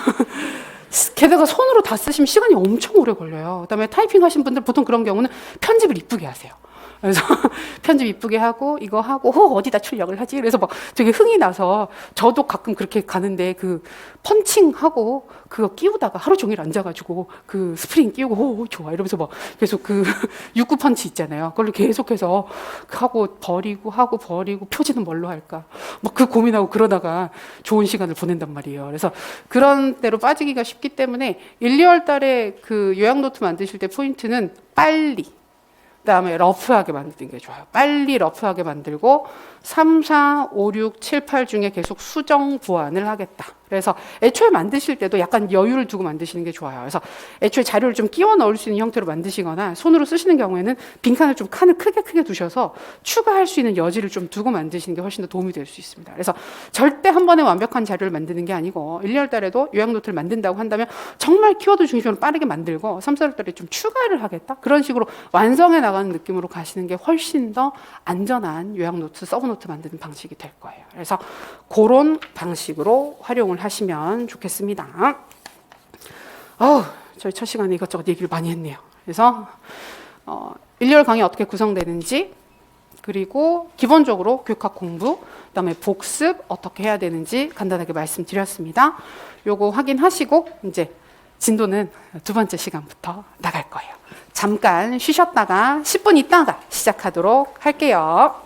게다가 손으로 다 쓰시면 시간이 엄청 오래 걸려요. 그다음에 타이핑 하신 분들 보통 그런 경우는 편집을 이쁘게 하세요. 그래서 편집 이쁘게 하고 이거 하고 어디다 출력을 하지? 그래서 막 되게 흥이 나서 저도 가끔 그렇게 가는데 그 펀칭하고 그거 끼우다가 하루 종일 앉아가지고 그 스프링 끼우고 좋아 이러면서 막 계속 그 육구 펀치 있잖아요. 그걸로 계속해서 하고 버리고 표지는 뭘로 할까? 막 그 고민하고 그러다가 좋은 시간을 보낸단 말이에요. 그래서 그런 대로 빠지기가 쉽기 때문에 1, 2월 달에 그 요약 노트 만드실 때 포인트는 빨리 그다음에 러프하게 만드는 게 좋아요. 빨리 러프하게 만들고 3, 4, 5, 6, 7, 8 중에 계속 수정 보완을 하겠다. 그래서 애초에 만드실 때도 약간 여유를 두고 만드시는 게 좋아요. 그래서 애초에 자료를 좀 끼워 넣을 수 있는 형태로 만드시거나 손으로 쓰시는 경우에는 빈칸을 좀 칸을 크게 두셔서 추가할 수 있는 여지를 좀 두고 만드시는 게 훨씬 더 도움이 될 수 있습니다. 그래서 절대 한 번에 완벽한 자료를 만드는 게 아니고 1, 2월 달에도 요약 노트를 만든다고 한다면 정말 키워드 중심으로 빠르게 만들고 3, 4월 달에 좀 추가를 하겠다. 그런 식으로 완성해 나가는 느낌으로 가시는 게 훨씬 더 안전한 요약 노트, 서브 노트 만드는 방식이 될 거예요. 그래서 그런 방식으로 활용을 하시면 좋겠습니다. 저희 첫 시간에 이것저것 얘기를 많이 했네요. 그래서 1, 2월 강의 어떻게 구성되는지 그리고 기본적으로 교육학 공부 그다음에 복습 어떻게 해야 되는지 간단하게 말씀드렸습니다. 요거 확인하시고 이제 진도는 두 번째 시간부터 나갈 거예요. 잠깐 쉬셨다가 10분 있다가 시작하도록 할게요.